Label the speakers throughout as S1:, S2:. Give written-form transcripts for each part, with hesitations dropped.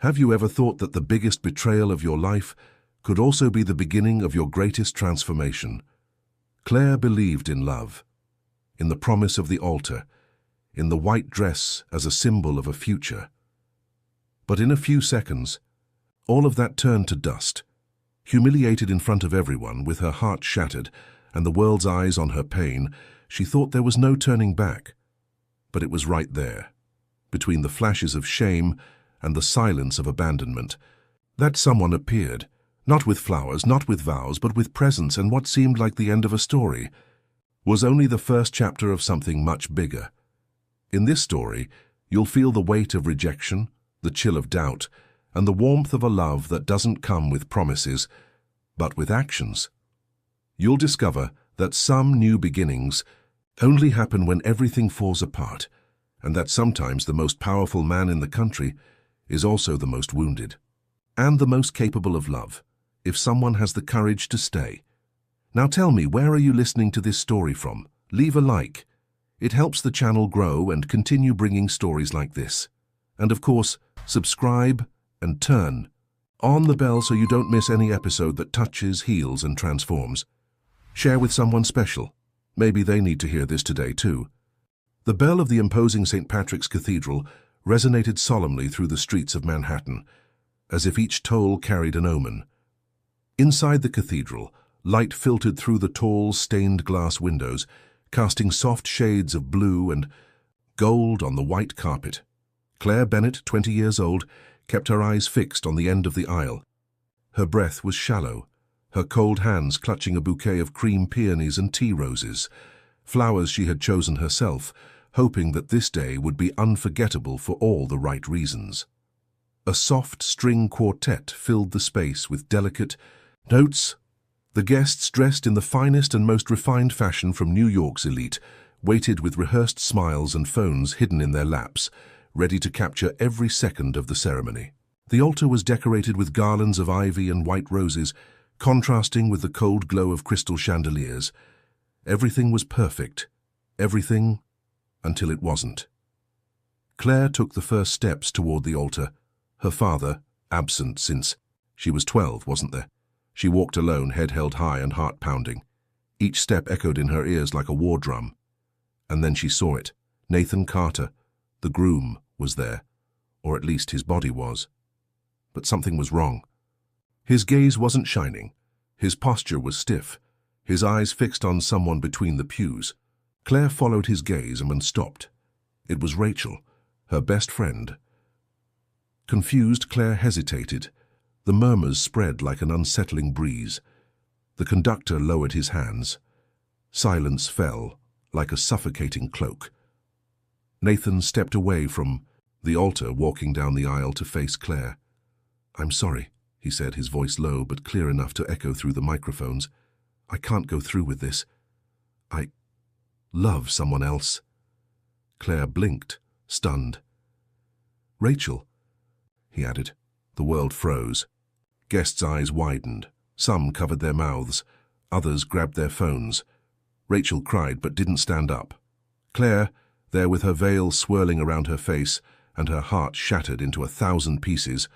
S1: Have you ever thought that the biggest betrayal of your life could also be the beginning of your greatest transformation? Claire believed in love, in the promise of the altar, in the white dress as a symbol of a future. But in a few seconds, all of that turned to dust. Humiliated in front of everyone, with her heart shattered and the world's eyes on her pain, she thought there was no turning back. But it was right there, between the flashes of shame and the silence of abandonment, that someone appeared, not with flowers, not with vows, but with presence, and what seemed like the end of a story was only the first chapter of something much bigger. In this story, you'll feel the weight of rejection, the chill of doubt, and the warmth of a love that doesn't come with promises, but with actions. You'll discover that some new beginnings only happen when everything falls apart, and that sometimes the most powerful man in the country is also the most wounded, and the most capable of love, if someone has the courage to stay. Now tell me, where are you listening to this story from? Leave a like. It helps the channel grow and continue bringing stories like this. And of course, subscribe and turn on the bell so you don't miss any episode that touches, heals, and transforms. Share with someone special. Maybe they need to hear this today too. The bell of the imposing St. Patrick's Cathedral resonated solemnly through the streets of Manhattan, as if each toll carried an omen. Inside the cathedral, light filtered through the tall, stained glass windows, casting soft shades of blue and gold on the white carpet. Claire Bennett, 20 years old, kept her eyes fixed on the end of the aisle. Her breath was shallow, her cold hands clutching a bouquet of cream peonies and tea roses, flowers she had chosen herself, hoping that this day would be unforgettable for all the right reasons. A soft string quartet filled the space with delicate notes. The guests, dressed in the finest and most refined fashion from New York's elite, waited with rehearsed smiles and phones hidden in their laps, ready to capture every second of the ceremony. The altar was decorated with garlands of ivy and white roses, contrasting with the cold glow of crystal chandeliers. Everything was perfect. Everything until it wasn't. Claire took the first steps toward the altar, her father absent since she was 12, wasn't there? She walked alone, head held high and heart pounding. Each step echoed in her ears like a war drum. And then she saw it. Nathan Carter, the groom, was there, or at least his body was. But something was wrong. His gaze wasn't shining. His posture was stiff, his eyes fixed on someone between the pews. Claire followed his gaze and stopped. It was Rachel, her best friend. Confused, Claire hesitated. The murmurs spread like an unsettling breeze. The conductor lowered his hands. Silence fell like a suffocating cloak. Nathan stepped away from the altar, walking down the aisle to face Claire. "I'm sorry," he said, his voice low but clear enough to echo through the microphones. "I can't go through with this. I love someone else." Claire blinked, stunned. "Rachel," he added. The world froze. Guests' eyes widened. Some covered their mouths. Others grabbed their phones. Rachel cried but didn't stand up. Claire, there with her veil swirling around her face and her heart shattered into 1,000 pieces,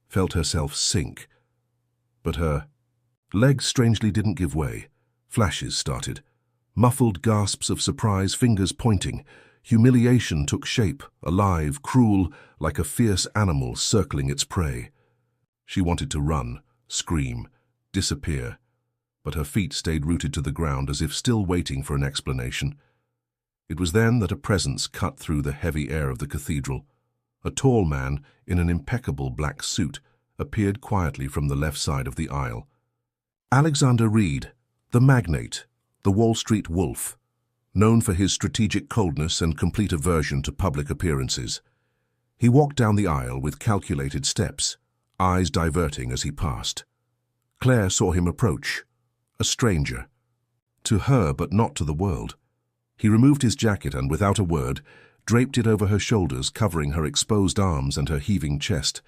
S1: felt herself sink. But her legs strangely didn't give way. Flashes started. Muffled gasps of surprise, fingers pointing. Humiliation took shape, alive, cruel, like a fierce animal circling its prey. She wanted to run, scream, disappear, but her feet stayed rooted to the ground as if still waiting for an explanation. It was then that a presence cut through the heavy air of the cathedral. A tall man in an impeccable black suit appeared quietly from the left side of the aisle. Alexander Reed, the magnate, the Wall Street wolf, known for his strategic coldness and complete aversion to public appearances. He walked down the aisle with calculated steps, eyes diverting as he passed. Claire saw him approach, a stranger. To her, but not to the world. He removed his jacket and, without a word, draped it over her shoulders, covering her exposed arms and her heaving chest.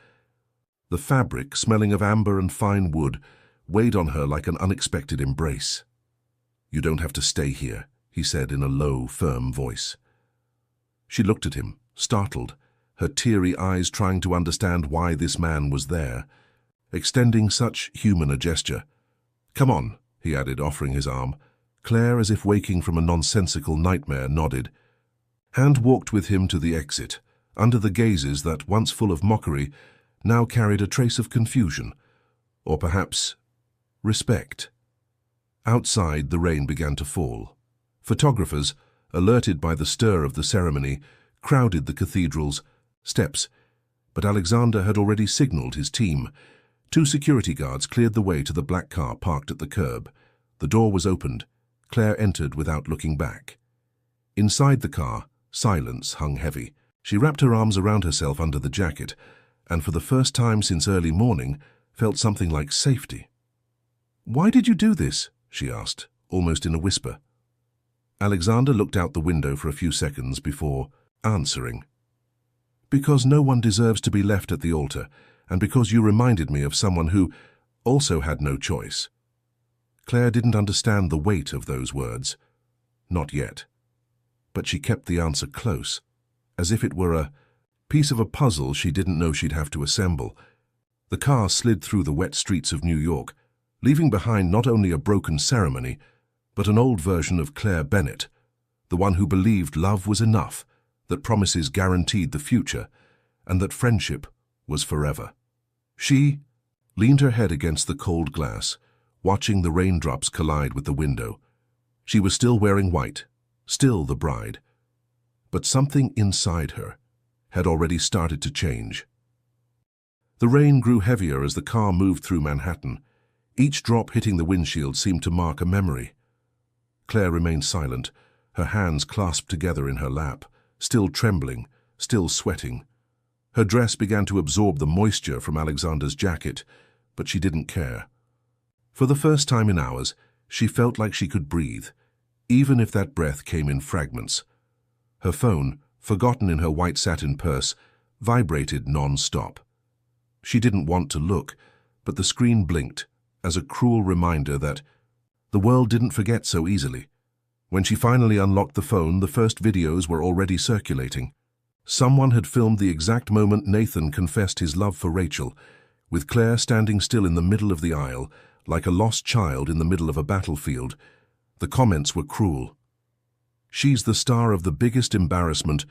S1: The fabric, smelling of amber and fine wood, weighed on her like an unexpected embrace. "You don't have to stay here," he said in a low, firm voice. She looked at him, startled, her teary eyes trying to understand why this man was there, extending such human a gesture. "Come on," he added, offering his arm. Claire, as if waking from a nonsensical nightmare, nodded. Hand walked with him to the exit, under the gazes that, once full of mockery, now carried a trace of confusion, or perhaps respect. Outside, the rain began to fall. Photographers, alerted by the stir of the ceremony, crowded the cathedral's steps, but Alexander had already signaled his team. 2 security guards cleared the way to the black car parked at the curb. The door was opened. Claire entered without looking back. Inside the car, silence hung heavy. She wrapped her arms around herself under the jacket, and for the first time since early morning, felt something like safety. "Why did you do this?" she asked, almost in a whisper. Alexander looked out the window for a few seconds before answering. "Because no one deserves to be left at the altar, and because you reminded me of someone who also had no choice." Claire didn't understand the weight of those words. Not yet. But she kept the answer close, as if it were a piece of a puzzle she didn't know she'd have to assemble. The car slid through the wet streets of New York, leaving behind not only a broken ceremony, but an old version of Claire Bennett, the one who believed love was enough, that promises guaranteed the future, and that friendship was forever. She leaned her head against the cold glass, watching the raindrops collide with the window. She was still wearing white, still the bride. But something inside her had already started to change. The rain grew heavier as the car moved through Manhattan. Each drop hitting the windshield seemed to mark a memory. Claire remained silent, her hands clasped together in her lap, still trembling, still sweating. Her dress began to absorb the moisture from Alexander's jacket, but she didn't care. For the first time in hours, she felt like she could breathe, even if that breath came in fragments. Her phone, forgotten in her white satin purse, vibrated non-stop. She didn't want to look, but the screen blinked as a cruel reminder that the world didn't forget so easily. When she finally unlocked the phone, the first videos were already circulating. Someone had filmed the exact moment Nathan confessed his love for Rachel, with Claire standing still in the middle of the aisle, like a lost child in the middle of a battlefield. The comments were cruel. "She's the star of the biggest embarrassment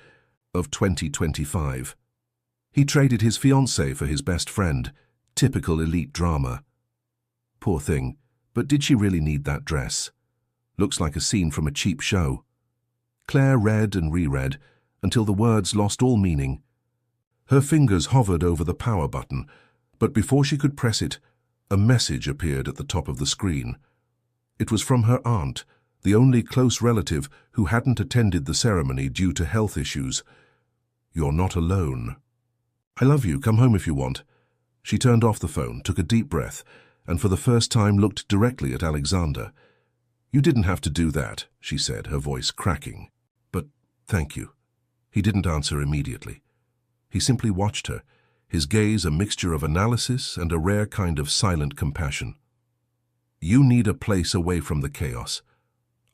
S1: of 2025. He traded his fiancée for his best friend. Typical elite drama. Poor thing, but did she really need that dress? Looks like a scene from a cheap show." Claire read and reread until the words lost all meaning. Her fingers hovered over the power button, but before she could press it, a message appeared at the top of the screen. It was from her aunt, the only close relative who hadn't attended the ceremony due to health issues. "You're not alone. I love you, come home if you want." She turned off the phone, took a deep breath, and for the first time looked directly at Alexander. "You didn't have to do that," she said, her voice cracking. "But thank you." He didn't answer immediately. He simply watched her, his gaze a mixture of analysis and a rare kind of silent compassion. "You need a place away from the chaos.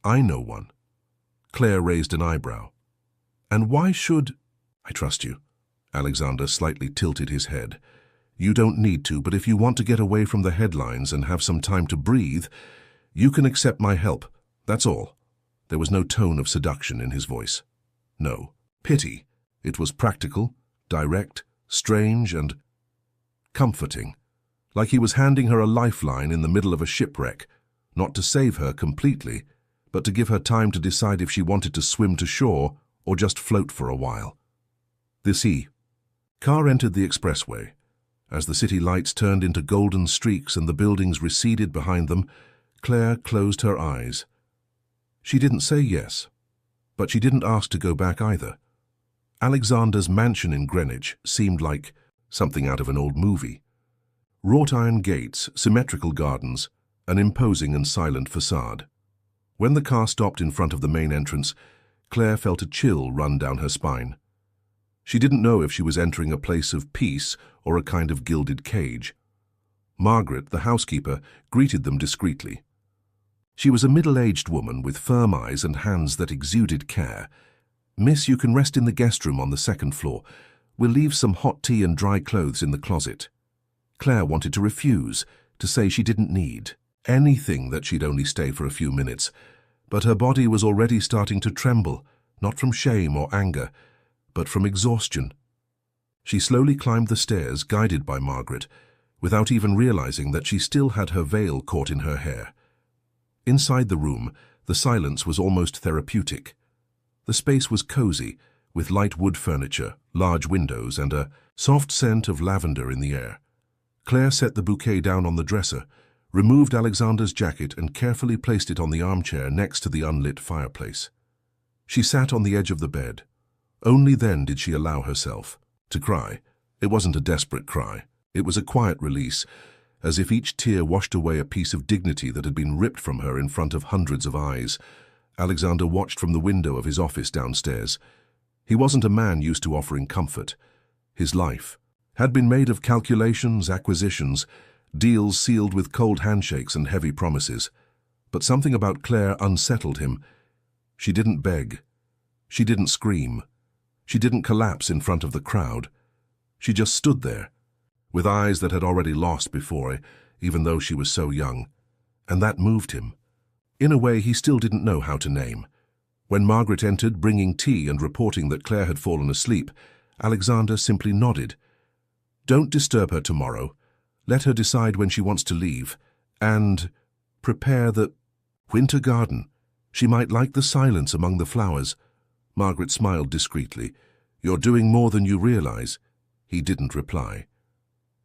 S1: I know one." Claire raised an eyebrow. "And why should—" "I trust you." Alexander slightly tilted his head. "You don't need to, but if you want to get away from the headlines and have some time to breathe, you can accept my help. That's all." There was no tone of seduction in his voice. No pity. It was practical, direct, strange, and comforting. Like he was handing her a lifeline in the middle of a shipwreck, not to save her completely, but to give her time to decide if she wanted to swim to shore or just float for a while. Car entered the expressway. As the city lights turned into golden streaks and the buildings receded behind them, Claire closed her eyes. She didn't say yes, but she didn't ask to go back either. Alexander's mansion in Greenwich seemed like something out of an old movie. Wrought iron gates, symmetrical gardens, an imposing and silent facade. When the car stopped in front of the main entrance, Claire felt a chill run down her spine. She didn't know if she was entering a place of peace or a kind of gilded cage. Margaret, the housekeeper, greeted them discreetly. She was a middle-aged woman with firm eyes and hands that exuded care. "Miss, you can rest in the guest room on the second floor. We'll leave some hot tea and dry clothes in the closet. Claire wanted to refuse, to say she didn't need anything, that she'd only stay for a few minutes, but her body was already starting to tremble, not from shame or anger, but from exhaustion. She slowly climbed the stairs, guided by Margaret, without even realizing that she still had her veil caught in her hair. Inside the room, the silence was almost therapeutic. The space was cozy, with light wood furniture, large windows, and a soft scent of lavender in the air. Claire set the bouquet down on the dresser, removed Alexander's jacket, and carefully placed it on the armchair next to the unlit fireplace. She sat on the edge of the bed. Only then did she allow herself to cry. It wasn't a desperate cry. It was a quiet release, as if each tear washed away a piece of dignity that had been ripped from her in front of hundreds of eyes. Alexander watched from the window of his office downstairs. He wasn't a man used to offering comfort. His life had been made of calculations, acquisitions, deals sealed with cold handshakes and heavy promises. But something about Claire unsettled him. She didn't beg. She didn't scream. She didn't collapse in front of the crowd. She just stood there, with eyes that had already lost before, even though she was so young. And that moved him, in a way he still didn't know how to name. When Margaret entered, bringing tea and reporting that Claire had fallen asleep, Alexander simply nodded. "Don't disturb her tomorrow. Let her decide when she wants to leave. And prepare the winter garden. She might like the silence among the flowers." Margaret smiled discreetly. "You're doing more than you realize." He didn't reply.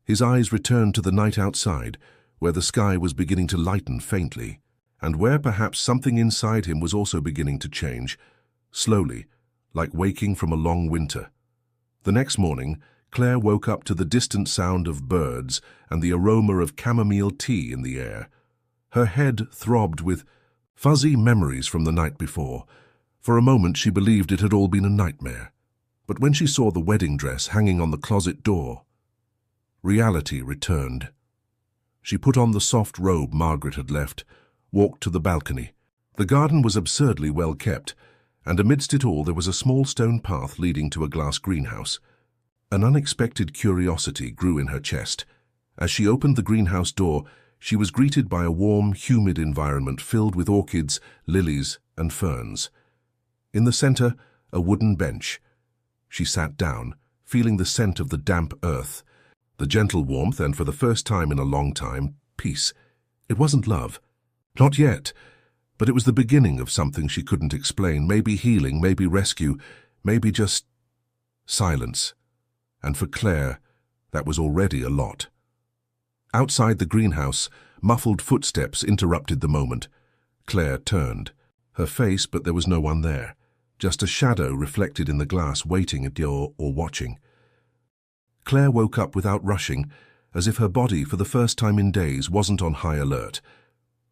S1: His eyes returned to the night outside, where the sky was beginning to lighten faintly, and where perhaps something inside him was also beginning to change, slowly, like waking from a long winter. The next morning, Claire woke up to the distant sound of birds and the aroma of chamomile tea in the air. Her head throbbed with fuzzy memories from the night before. For a moment she believed it had all been a nightmare. But when she saw the wedding dress hanging on the closet door, reality returned. She put on the soft robe Margaret had left, walked to the balcony. The garden was absurdly well kept, and amidst it all there was a small stone path leading to a glass greenhouse. An unexpected curiosity grew in her chest. As she opened the greenhouse door, she was greeted by a warm, humid environment filled with orchids, lilies, and ferns. In the center, a wooden bench. She sat down, feeling the scent of the damp earth, the gentle warmth, and for the first time in a long time, peace. It wasn't love. Not yet. But it was the beginning of something she couldn't explain. Maybe healing, maybe rescue, maybe just silence. And for Claire, that was already a lot. Outside the greenhouse, muffled footsteps interrupted the moment. Claire turned. Her face, but there was no one there. Just a shadow reflected in the glass, waiting at or watching. Claire woke up without rushing, as if her body, for the first time in days, wasn't on high alert.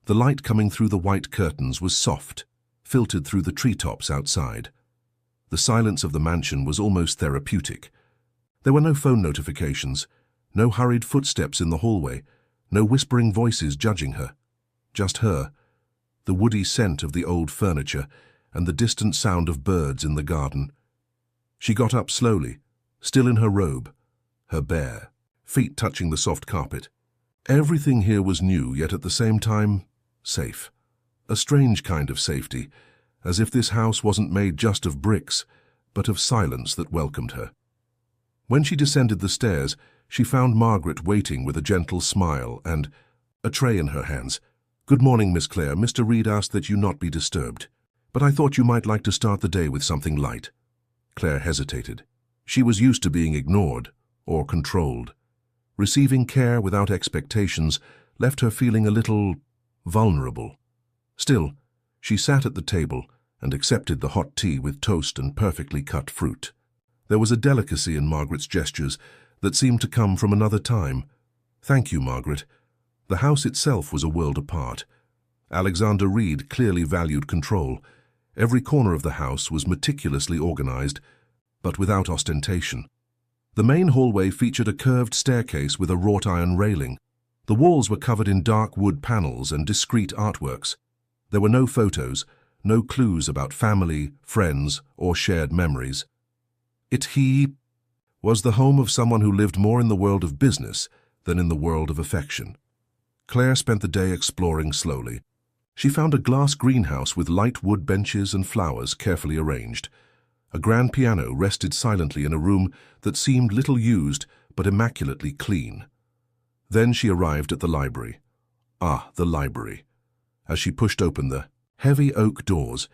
S1: The light coming through the white curtains was soft, filtered through the treetops outside. The silence of the mansion was almost therapeutic. There were no phone notifications, no hurried footsteps in the hallway, no whispering voices judging her. Just her, the woody scent of the old furniture, and the distant sound of birds in the garden. She got up slowly, still in her robe, her bare feet touching the soft carpet. Everything here was new, yet at the same time, safe. A strange kind of safety, as if this house wasn't made just of bricks, but of silence that welcomed her. When she descended the stairs, she found Margaret waiting with a gentle smile and a tray in her hands. "Good morning, Miss Clare. Mr. Reed asked that you not be disturbed, but I thought you might like to start the day with something light." Claire hesitated. She was used to being ignored or controlled. Receiving care without expectations left her feeling a little vulnerable. Still, she sat at the table and accepted the hot tea with toast and perfectly cut fruit. There was a delicacy in Margaret's gestures that seemed to come from another time. "Thank you, Margaret." The house itself was a world apart. Alexander Reed clearly valued control. Every corner of the house was meticulously organized, but without ostentation. The main hallway featured a curved staircase with a wrought iron railing. The walls were covered in dark wood panels and discreet artworks. There were no photos, no clues about family, friends, or shared memories. was the home of someone who lived more in the world of business than in the world of affection. Claire spent the day exploring slowly. She found a glass greenhouse with light wood benches and flowers carefully arranged. A grand piano rested silently in a room that seemed little used but immaculately clean. Then she arrived at the library. Ah, the library. As she pushed open the heavy oak doors,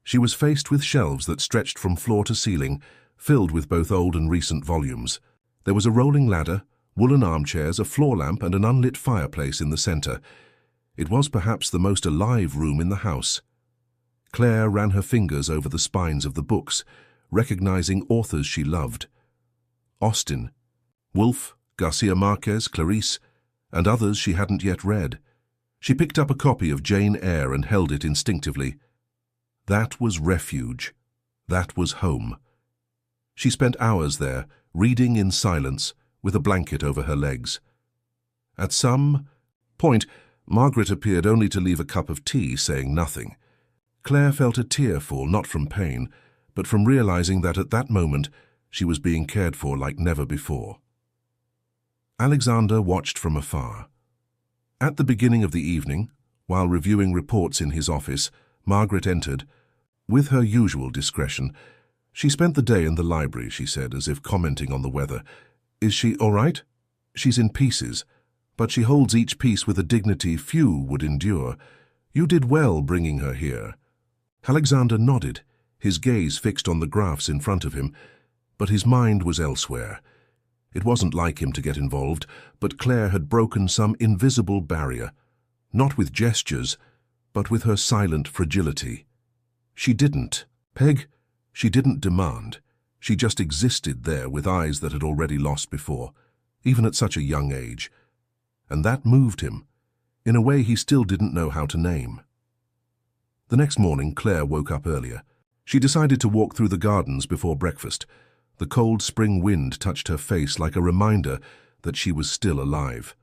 S1: she was faced with shelves that stretched from floor to ceiling, filled with both old and recent volumes. There was a rolling ladder, woolen armchairs, a floor lamp, and an unlit fireplace in the center. It was perhaps the most alive room in the house. Claire ran her fingers over the spines of the books, recognizing authors she loved. Austen, Woolf, Garcia Marquez, Clarice, and others she hadn't yet read. She picked up a copy of Jane Eyre and held it instinctively. That was refuge. That was home. She spent hours there, reading in silence, with a blanket over her legs. At some point, Margaret appeared only to leave a cup of tea, saying nothing. Claire felt a tear fall, not from pain, but from realizing that at that moment she was being cared for like never before. Alexander watched from afar. At the beginning of the evening, while reviewing reports in his office, Margaret entered. With her usual discretion, she spent the day in the library, she said, as if commenting on the weather. Is she all right? She's in pieces, but she holds each piece with a dignity few would endure. You did well bringing her here. Alexander nodded, his gaze fixed on the graphs in front of him, but his mind was elsewhere. It wasn't like him to get involved, but Claire had broken some invisible barrier, not with gestures, but with her silent fragility. She didn't demand. She just existed there with eyes that had already lost before, even at such a young age. And that moved him, in a way he still didn't know how to name. The next morning, Claire woke up earlier. She decided to walk through the gardens before breakfast. The cold spring wind touched her face like a reminder that she was still alive.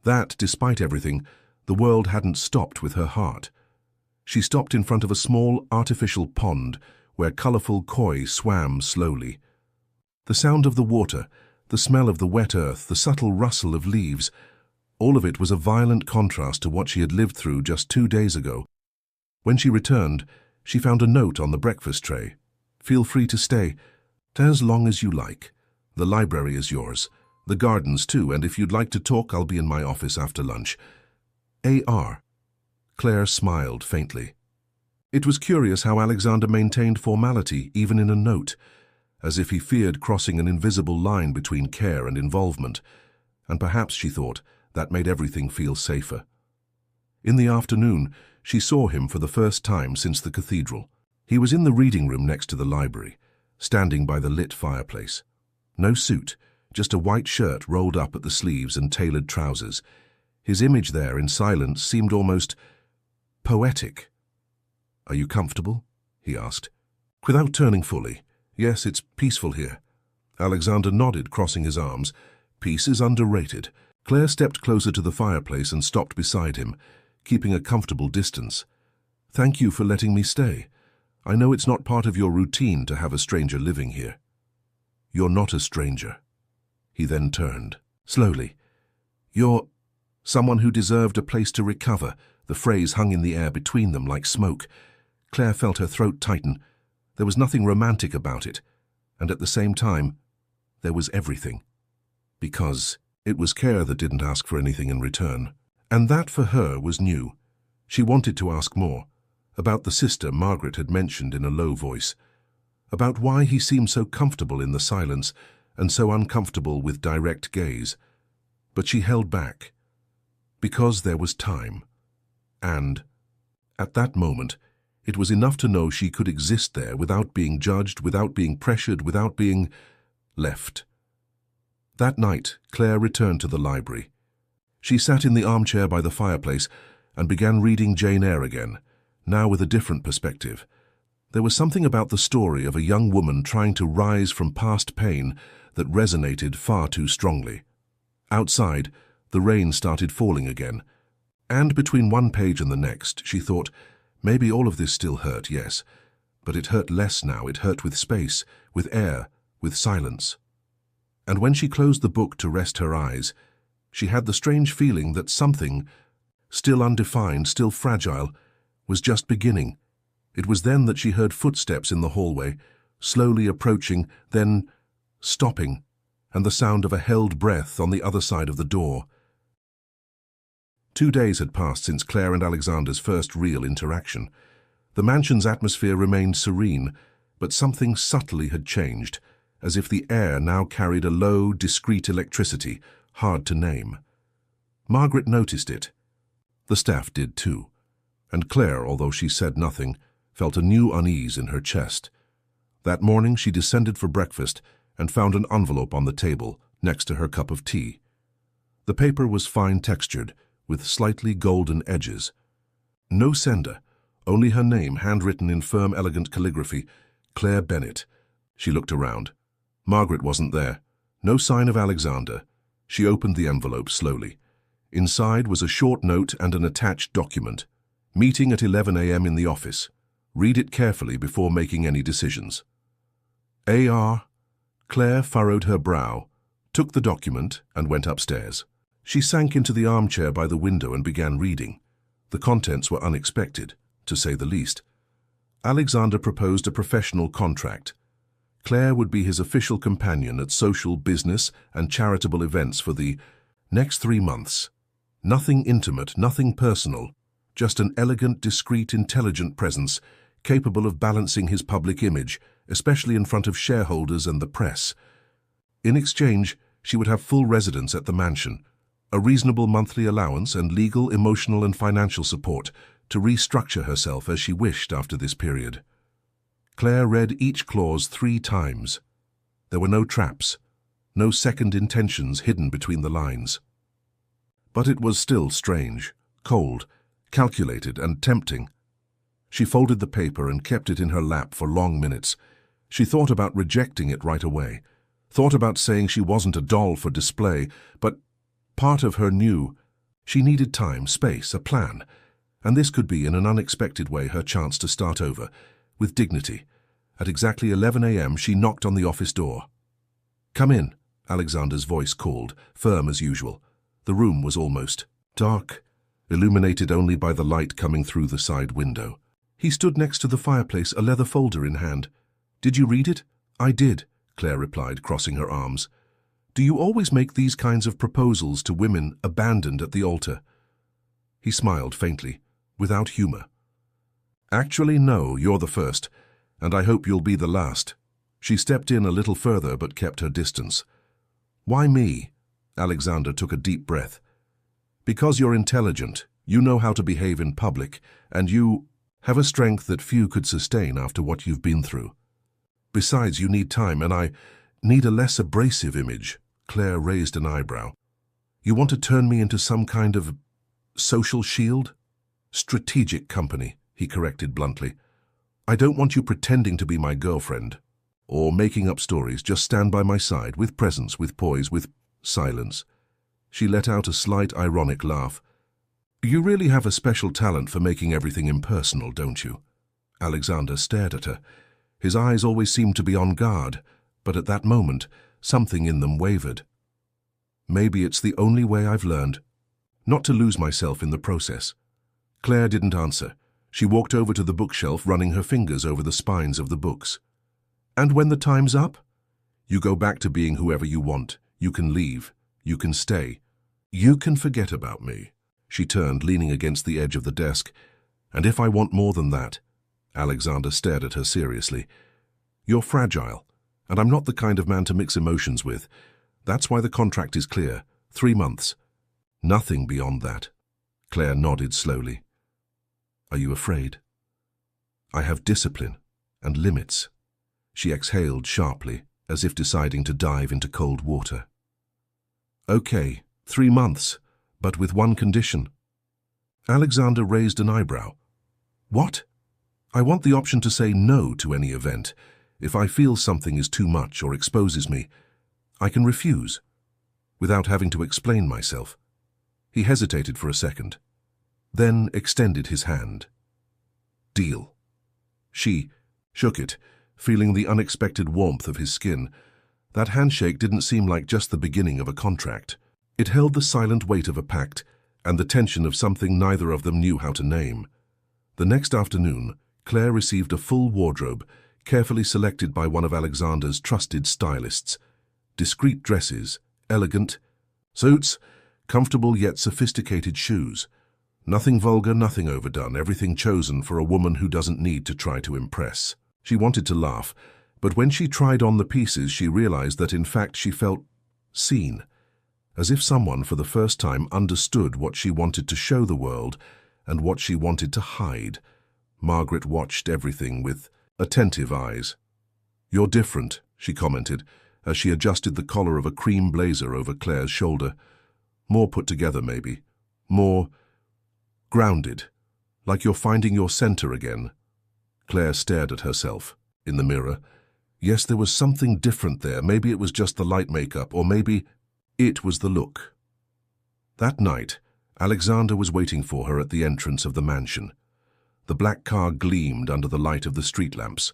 S1: That, despite everything, the world hadn't stopped with her heart. She stopped in front of a small, artificial pond where colorful koi swam slowly. The sound of the water, the smell of the wet earth, the subtle rustle of leaves, all of it was a violent contrast to what she had lived through just 2 days ago. When she returned, she found a note on the breakfast tray. Feel free to stay, as long as you like. The library is yours, the gardens too, and if you'd like to talk, I'll be in my office after lunch. A.R. Claire smiled faintly. It was curious how Alexander maintained formality even in a note, as if he feared crossing an invisible line between care and involvement, and perhaps, she thought, that made everything feel safer. In the afternoon, she saw him for the first time since the cathedral. He was in the reading room next to the library, standing by the lit fireplace. No suit, just a white shirt rolled up at the sleeves and tailored trousers. His image there in silence seemed almost poetic. Are you comfortable? He asked, without turning fully. Yes, it's peaceful here. Alexander nodded, crossing his arms. Peace is underrated. Claire stepped closer to the fireplace and stopped beside him, keeping a comfortable distance. Thank you for letting me stay. I know it's not part of your routine to have a stranger living here. You're not a stranger. He then turned, slowly. You're someone who deserved a place to recover. The phrase hung in the air between them like smoke. Claire felt her throat tighten. There was nothing romantic about it, and at the same time, there was everything. Because it was care that didn't ask for anything in return. And that for her was new. She wanted to ask more, about the sister Margaret had mentioned in a low voice, about why he seemed so comfortable in the silence and so uncomfortable with direct gaze. But she held back, because there was time. And, at that moment, it was enough to know she could exist there without being judged, without being pressured, without being left. That night, Claire returned to the library. She sat in the armchair by the fireplace and began reading Jane Eyre again, now with a different perspective. There was something about the story of a young woman trying to rise from past pain that resonated far too strongly. Outside, the rain started falling again, and between one page and the next, she thought, maybe all of this still hurt, yes, but it hurt less now. It hurt with space, with air, with silence. And when she closed the book to rest her eyes, she had the strange feeling that something, still undefined, still fragile, was just beginning. It was then that she heard footsteps in the hallway, slowly approaching, then stopping, and the sound of a held breath on the other side of the door. 2 days had passed since Claire and Alexander's first real interaction. The mansion's atmosphere remained serene, but something subtly had changed, as if the air now carried a low, discreet electricity, hard to name. Margaret noticed it. The staff did too, and Claire, although she said nothing, felt a new unease in her chest. That morning she descended for breakfast and found an envelope on the table next to her cup of tea. The paper was fine-textured, with slightly golden edges. No sender, only her name handwritten in firm, elegant calligraphy, Claire Bennett. She looked around. Margaret wasn't there. No sign of Alexander. She opened the envelope slowly. Inside was a short note and an attached document. Meeting at 11 a.m. in the office. Read it carefully before making any decisions. A.R. Claire furrowed her brow, took the document, and went upstairs. She sank into the armchair by the window and began reading. The contents were unexpected, to say the least. Alexander proposed a professional contract. Claire would be his official companion at social, business, and charitable events for the next 3 months. Nothing intimate, nothing personal, just an elegant, discreet, intelligent presence, capable of balancing his public image, especially in front of shareholders and the press. In exchange, she would have full residence at the mansion, a reasonable monthly allowance and legal, emotional, and financial support to restructure herself as she wished after this period. Claire read each clause 3 times. There were no traps, no second intentions hidden between the lines. But it was still strange, cold, calculated, and tempting. She folded the paper and kept it in her lap for long minutes. She thought about rejecting it right away, thought about saying she wasn't a doll for display, but part of her knew she needed time, space, a plan, and this could be in an unexpected way her chance to start over, with dignity. At exactly 11 a.m. she knocked on the office door. "Come in," Alexander's voice called, firm as usual. The room was almost dark, illuminated only by the light coming through the side window. He stood next to the fireplace, a leather folder in hand. "Did you read it?" "I did," Claire replied, crossing her arms. "Do you always make these kinds of proposals to women abandoned at the altar?" He smiled faintly, without humor. "Actually, no, you're the first, and I hope you'll be the last." She stepped in a little further but kept her distance. "Why me?" Alexander took a deep breath. "Because you're intelligent, you know how to behave in public, and you have a strength that few could sustain after what you've been through. Besides, you need time, and I need a less abrasive image." Claire raised an eyebrow. "You want to turn me into some kind of social shield?" "Strategic company," he corrected bluntly. "I don't want you pretending to be my girlfriend, or making up stories. Just stand by my side, with presence, with poise, with silence." She let out a slight, ironic laugh. "You really have a special talent for making everything impersonal, don't you?" Alexander stared at her. His eyes always seemed to be on guard, but at that moment, something in them wavered. "Maybe it's the only way I've learned. Not to lose myself in the process." Claire didn't answer. She walked over to the bookshelf, running her fingers over the spines of the books. "And when the time's up? You go back to being whoever you want. You can leave. You can stay. You can forget about me." She turned, leaning against the edge of the desk. "And if I want more than that?" Alexander stared at her seriously. "You're fragile, and I'm not the kind of man to mix emotions with. That's why the contract is clear. 3 months. Nothing beyond that." Claire nodded slowly. "Are you afraid?" "I have discipline and limits." She exhaled sharply, as if deciding to dive into cold water. "Okay, 3 months, but with one condition." Alexander raised an eyebrow. "What?" "I want the option to say no to any event. If I feel something is too much or exposes me, I can refuse, without having to explain myself." He hesitated for a second, then extended his hand. "Deal." She shook it, feeling the unexpected warmth of his skin. That handshake didn't seem like just the beginning of a contract. It held the silent weight of a pact and the tension of something neither of them knew how to name. The next afternoon, Claire received a full wardrobe, carefully selected by one of Alexander's trusted stylists. Discreet dresses, elegant suits, comfortable yet sophisticated shoes. Nothing vulgar, nothing overdone, everything chosen for a woman who doesn't need to try to impress. She wanted to laugh, but when she tried on the pieces, she realized that in fact she felt seen, as if someone for the first time understood what she wanted to show the world and what she wanted to hide. Margaret watched everything with attentive eyes. "You're different," she commented, as she adjusted the collar of a cream blazer over Claire's shoulder. "More put together, maybe. More grounded, like you're finding your center again." Claire stared at herself in the mirror. Yes, there was something different there. Maybe it was just the light makeup, or maybe it was the look. That night, Alexander was waiting for her at the entrance of the mansion. The black car gleamed under the light of the street lamps.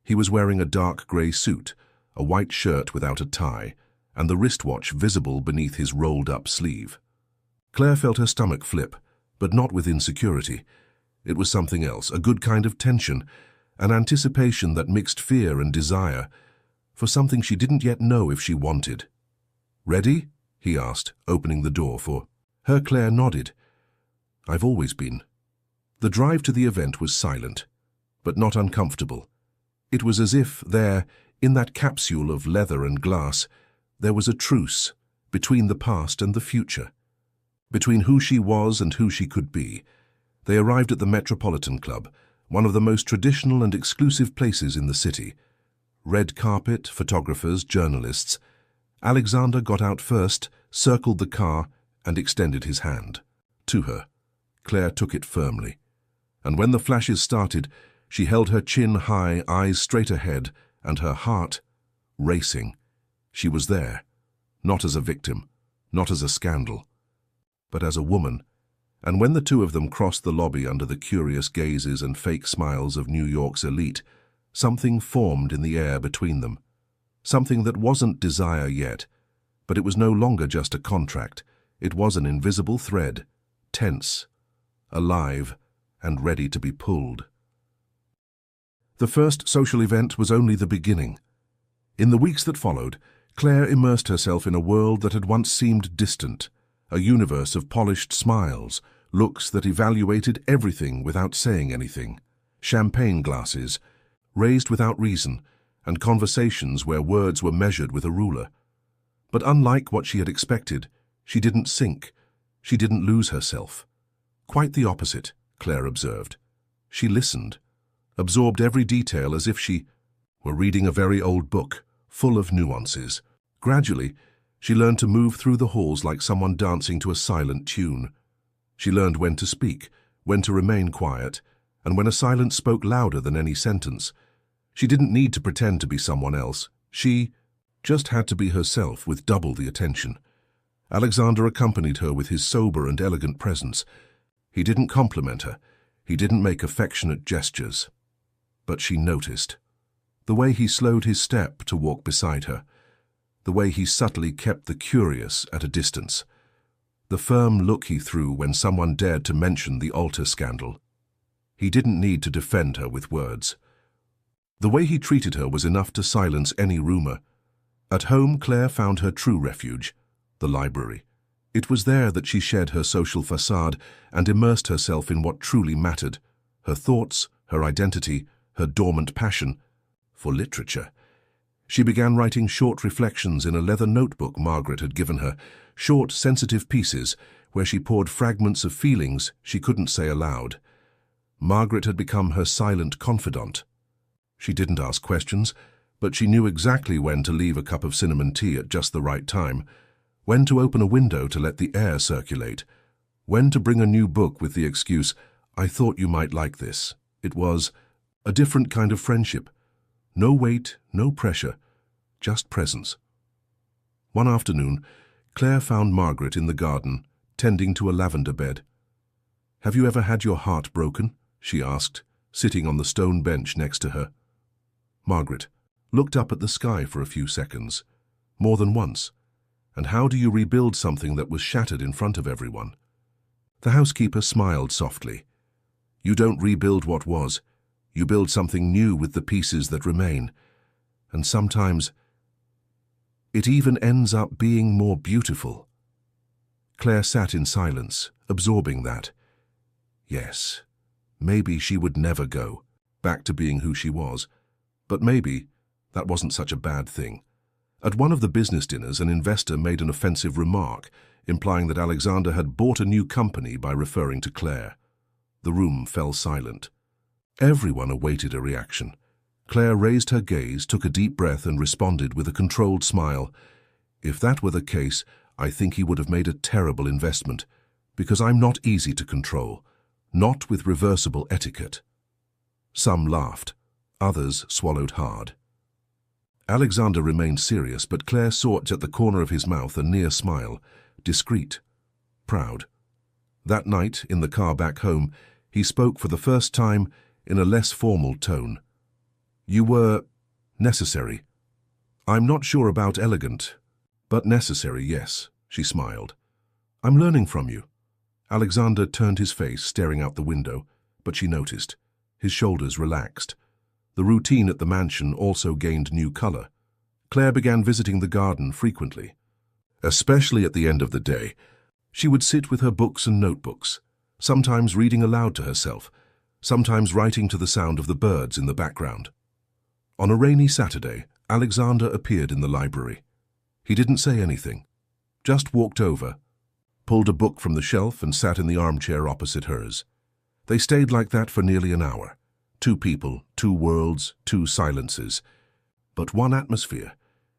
S1: He was wearing a dark grey suit, a white shirt without a tie, and the wristwatch visible beneath his rolled-up sleeve. Claire felt her stomach flip, but not with insecurity. It was something else, a good kind of tension, an anticipation that mixed fear and desire, for something she didn't yet know if she wanted. "Ready?" he asked, opening the door for her. Claire nodded. "I've always been." The drive to the event was silent, but not uncomfortable. It was as if there, in that capsule of leather and glass, there was a truce between the past and the future, between who she was and who she could be. They arrived at the Metropolitan Club, one of the most traditional and exclusive places in the city. Red carpet, photographers, journalists. Alexander got out first, circled the car, and extended his hand. To her. Claire took it firmly. And when the flashes started, she held her chin high, eyes straight ahead, and her heart racing. She was there, not as a victim, not as a scandal, but as a woman. And when the two of them crossed the lobby under the curious gazes and fake smiles of New York's elite, something formed in the air between them. Something that wasn't desire yet, but it was no longer just a contract. It was an invisible thread, tense, alive, and ready to be pulled. The first social event was only the beginning. In the weeks that followed, Claire immersed herself in a world that had once seemed distant, a universe of polished smiles, looks that evaluated everything without saying anything, champagne glasses, raised without reason, and conversations where words were measured with a ruler. But unlike what she had expected, she didn't sink. She didn't lose herself. Quite the opposite, Claire observed. She listened, absorbed every detail as if she were reading a very old book, full of nuances. Gradually, she learned to move through the halls like someone dancing to a silent tune. She learned when to speak, when to remain quiet, and when a silence spoke louder than any sentence. She didn't need to pretend to be someone else. She just had to be herself with double the attention. Alexander accompanied her with his sober and elegant presence. He didn't compliment her. He didn't make affectionate gestures. But she noticed. The way he slowed his step to walk beside her. The way he subtly kept the curious at a distance. The firm look he threw when someone dared to mention the altar scandal. He didn't need to defend her with words. The way he treated her was enough to silence any rumor. At home, Claire found her true refuge, the library. It was there that she shed her social facade and immersed herself in what truly mattered, her thoughts, her identity, her dormant passion for literature. She began writing short reflections in a leather notebook Margaret had given her, short, sensitive pieces where she poured fragments of feelings she couldn't say aloud. Margaret had become her silent confidant. She didn't ask questions, but she knew exactly when to leave a cup of cinnamon tea at just the right time, when to open a window to let the air circulate, when to bring a new book with the excuse, "I thought you might like this." It was a different kind of friendship. No weight, no pressure, just presence. One afternoon, Claire found Margaret in the garden, tending to a lavender bed. "Have you ever had your heart broken?" she asked, sitting on the stone bench next to her. Margaret looked up at the sky for a few seconds. more than once. And how do you rebuild something that was shattered in front of everyone? The housekeeper smiled softly. You don't rebuild what was. You build something new with the pieces that remain. And sometimes it even ends up being more beautiful. Claire sat in silence, absorbing that. Yes, maybe she would never go back to being who she was, but maybe that wasn't such a bad thing. At one of the business dinners, an investor made an offensive remark, implying that Alexander had bought a new company by referring to Claire. The room fell silent. Everyone awaited a reaction. Claire raised her gaze, took a deep breath, and responded with a controlled smile. If that were the case, I think he would have made a terrible investment, because I'm not easy to control, not with reversible etiquette. Some laughed. Others swallowed hard. Alexander remained serious, but Claire sought at the corner of his mouth a near smile, discreet, proud. That night, in the car back home, he spoke for the first time in a less formal tone. You were necessary. I'm not sure about elegant, but necessary, yes, she smiled. I'm learning from you. Alexander turned his face, staring out the window, but she noticed. His shoulders relaxed. The routine at the mansion also gained new color. Claire began visiting the garden frequently. Especially at the end of the day, she would sit with her books and notebooks, sometimes reading aloud to herself, sometimes writing to the sound of the birds in the background. On a rainy Saturday, Alexander appeared in the library. He didn't say anything, just walked over, pulled a book from the shelf and sat in the armchair opposite hers. They stayed like that for nearly an hour. Two people, two worlds, two silences. But one atmosphere.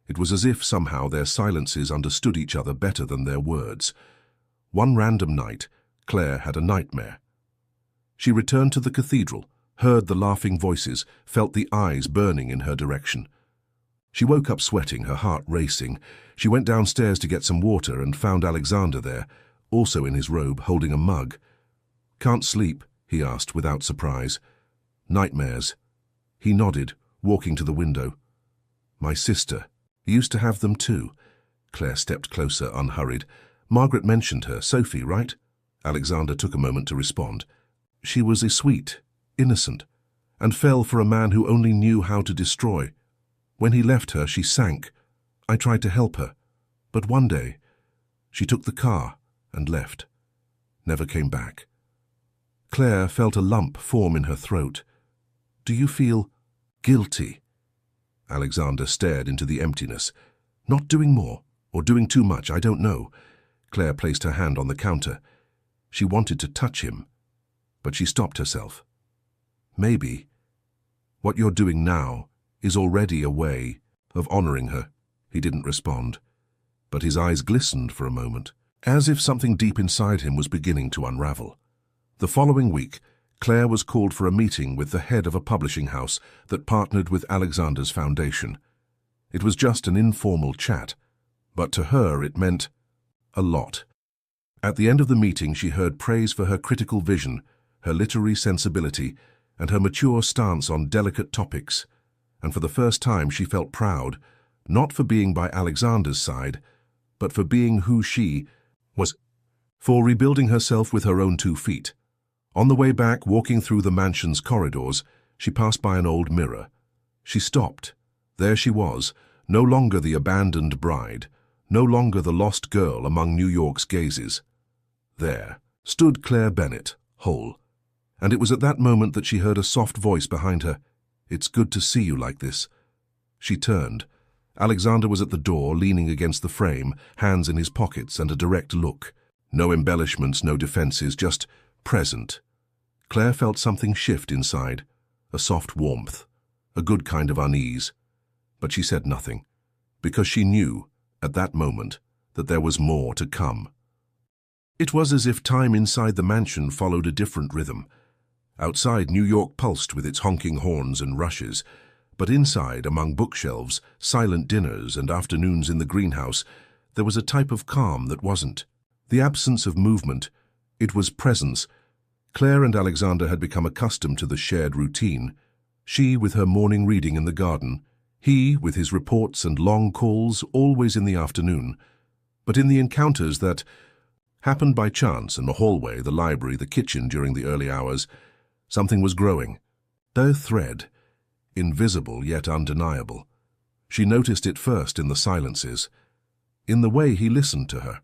S1: It was as if somehow their silences understood each other better than their words. One random night, Claire had a nightmare. She returned to the cathedral, heard the laughing voices, felt the eyes burning in her direction. She woke up sweating, her heart racing. She went downstairs to get some water and found Alexander there, also in his robe, holding a mug. Can't sleep? He asked without surprise. Nightmares. He nodded, walking to the window. My sister. Used to have them too. Claire stepped closer, unhurried. Margaret mentioned her, Sophie, right? Alexander took a moment to respond. She was a sweet, innocent, and fell for a man who only knew how to destroy. When he left her, she sank. I tried to help her, but one day she took the car and left. Never came back. Claire felt a lump form in her throat. Do you feel guilty? Alexander stared into the emptiness. Not doing more, or doing too much, I don't know. Claire placed her hand on the counter. She wanted to touch him, but she stopped herself. Maybe what you're doing now is already a way of honoring her. He didn't respond, but his eyes glistened for a moment, as if something deep inside him was beginning to unravel. The following week, Claire was called for a meeting with the head of a publishing house that partnered with Alexander's foundation. It was just an informal chat, but to her it meant a lot. At the end of the meeting, she heard praise for her critical vision, her literary sensibility, and her mature stance on delicate topics. And for the first time she felt proud, not for being by Alexander's side, but for being who she was, for rebuilding herself with her own 2 feet. On the way back, walking through the mansion's corridors, she passed by an old mirror. She stopped. There she was, no longer the abandoned bride, no longer the lost girl among New York's gazes. There stood Claire Bennett, whole. And it was at that moment that she heard a soft voice behind her. It's good to see you like this. She turned. Alexander was at the door, leaning against the frame, hands in his pockets, and a direct look. No embellishments, no defenses, just present. Claire felt something shift inside, a soft warmth, a good kind of unease. But she said nothing, because she knew, at that moment, that there was more to come. It was as if time inside the mansion followed a different rhythm. Outside, New York pulsed with its honking horns and rushes, but inside, among bookshelves, silent dinners, and afternoons in the greenhouse, there was a type of calm that wasn't the absence of movement. It was presence. Claire and Alexander had become accustomed to the shared routine. She with her morning reading in the garden, He, with his reports and long calls, always in the afternoon. But in the encounters that happened by chance in the hallway, the library, the kitchen during the early hours, something was growing. A thread, invisible yet undeniable. She noticed it first in the silences, in the way he listened to her.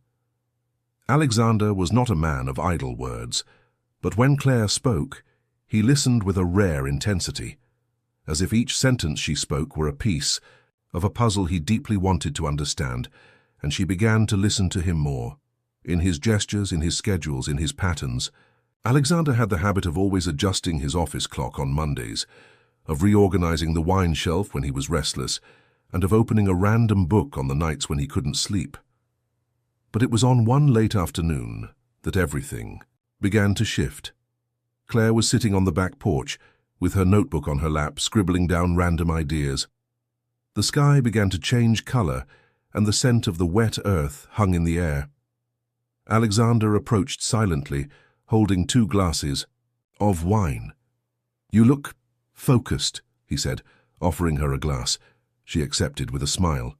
S1: Alexander was not a man of idle words, but when Claire spoke, he listened with a rare intensity, as if each sentence she spoke were a piece of a puzzle he deeply wanted to understand, and she began to listen to him more. In his gestures, in his schedules, in his patterns. Alexander had the habit of always adjusting his office clock on Mondays, of reorganizing the wine shelf when he was restless, and of opening a random book on the nights when he couldn't sleep. But it was on one late afternoon that everything began to shift. Claire was sitting on the back porch, with her notebook on her lap, scribbling down random ideas. The sky began to change color, and the scent of the wet earth hung in the air. Alexander approached silently, holding 2 glasses of wine. "You look focused," he said, offering her a glass. She accepted with a smile.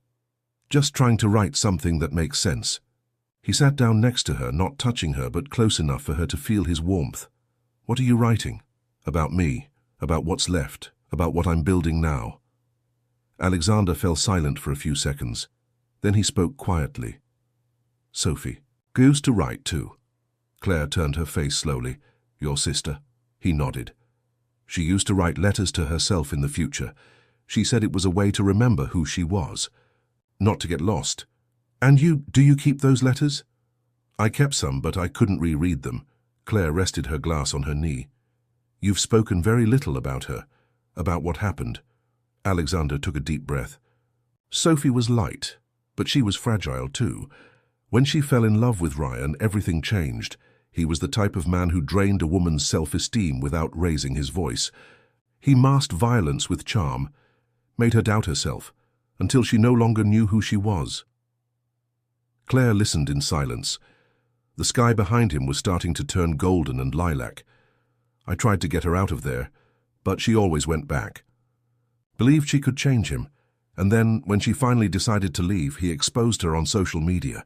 S1: "Just trying to write something that makes sense." He sat down next to her, not touching her, but close enough for her to feel his warmth. "What are you writing? About me? About what's left? About what I'm building now?" Alexander fell silent for a few seconds. Then he spoke quietly. "Sophie. Used to write too." Claire turned her face slowly. "Your sister?" He nodded. "She used to write letters to herself in the future. She said it was a way to remember who she was, not to get lost." "And do you keep those letters?" "I kept some, but I couldn't reread them." Claire rested her glass on her knee. "You've spoken very little about her, about what happened." Alexander took a deep breath. "Sophie was light, but she was fragile too. When she fell in love with Ryan, everything changed. He was the type of man who drained a woman's self-esteem without raising his voice. He masked violence with charm, made her doubt herself, until she no longer knew who she was." Claire listened in silence. The sky behind him was starting to turn golden and lilac. "I tried to get her out of there, but she always went back. Believed she could change him, and then, when she finally decided to leave, he exposed her on social media,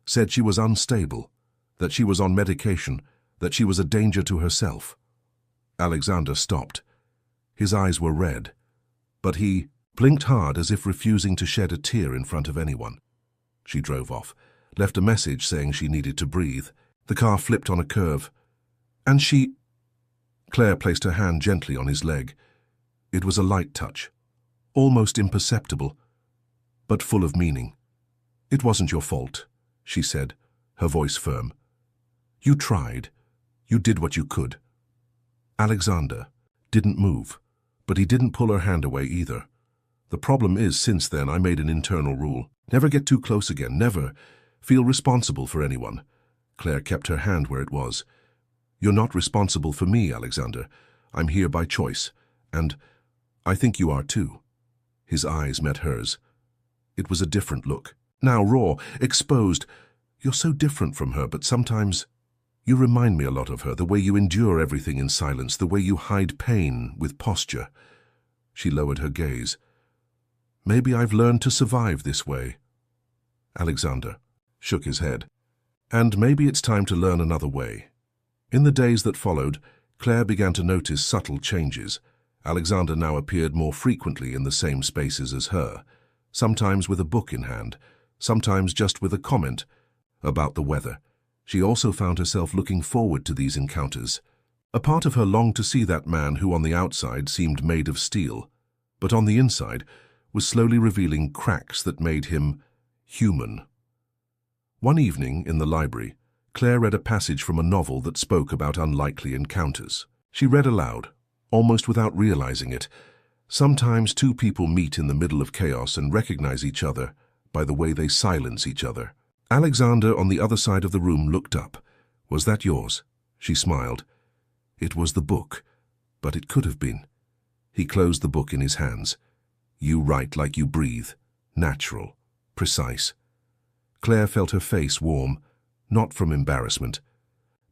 S1: said she was unstable, that she was on medication, that she was a danger to herself." Alexander stopped. His eyes were red, but he blinked hard as if refusing to shed a tear in front of anyone. She drove off, left a message saying she needed to breathe. The car flipped on a curve, and she... Claire placed her hand gently on his leg. It was a light touch, almost imperceptible, but full of meaning. "It wasn't your fault," she said, her voice firm. "You tried. You did what you could." Alexander didn't move, but he didn't pull her hand away either. "The problem is, since then, I made an internal rule. Never get too close again, never feel responsible for anyone." Claire kept her hand where it was. "You're not responsible for me, Alexander. I'm here by choice, and I think you are too." His eyes met hers. It was a different look. Now raw, exposed. "You're so different from her, but sometimes you remind me a lot of her, the way you endure everything in silence, the way you hide pain with posture." She lowered her gaze. "Maybe I've learned to survive this way." Alexander shook his head. "And maybe it's time to learn another way." In the days that followed, Claire began to notice subtle changes. Alexander now appeared more frequently in the same spaces as her, sometimes with a book in hand, sometimes just with a comment about the weather. She also found herself looking forward to these encounters. A part of her longed to see that man who on the outside seemed made of steel, but on the inside was slowly revealing cracks that made him human. One evening in the library, Claire read a passage from a novel that spoke about unlikely encounters. She read aloud, almost without realizing it. "Sometimes 2 people meet in the middle of chaos and recognize each other by the way they silence each other." Alexander, on the other side of the room, looked up. "Was that yours?" She smiled. "It was the book, but it could have been." He closed the book in his hands. "You write like you breathe, natural, precise." Claire felt her face warm, not from embarrassment,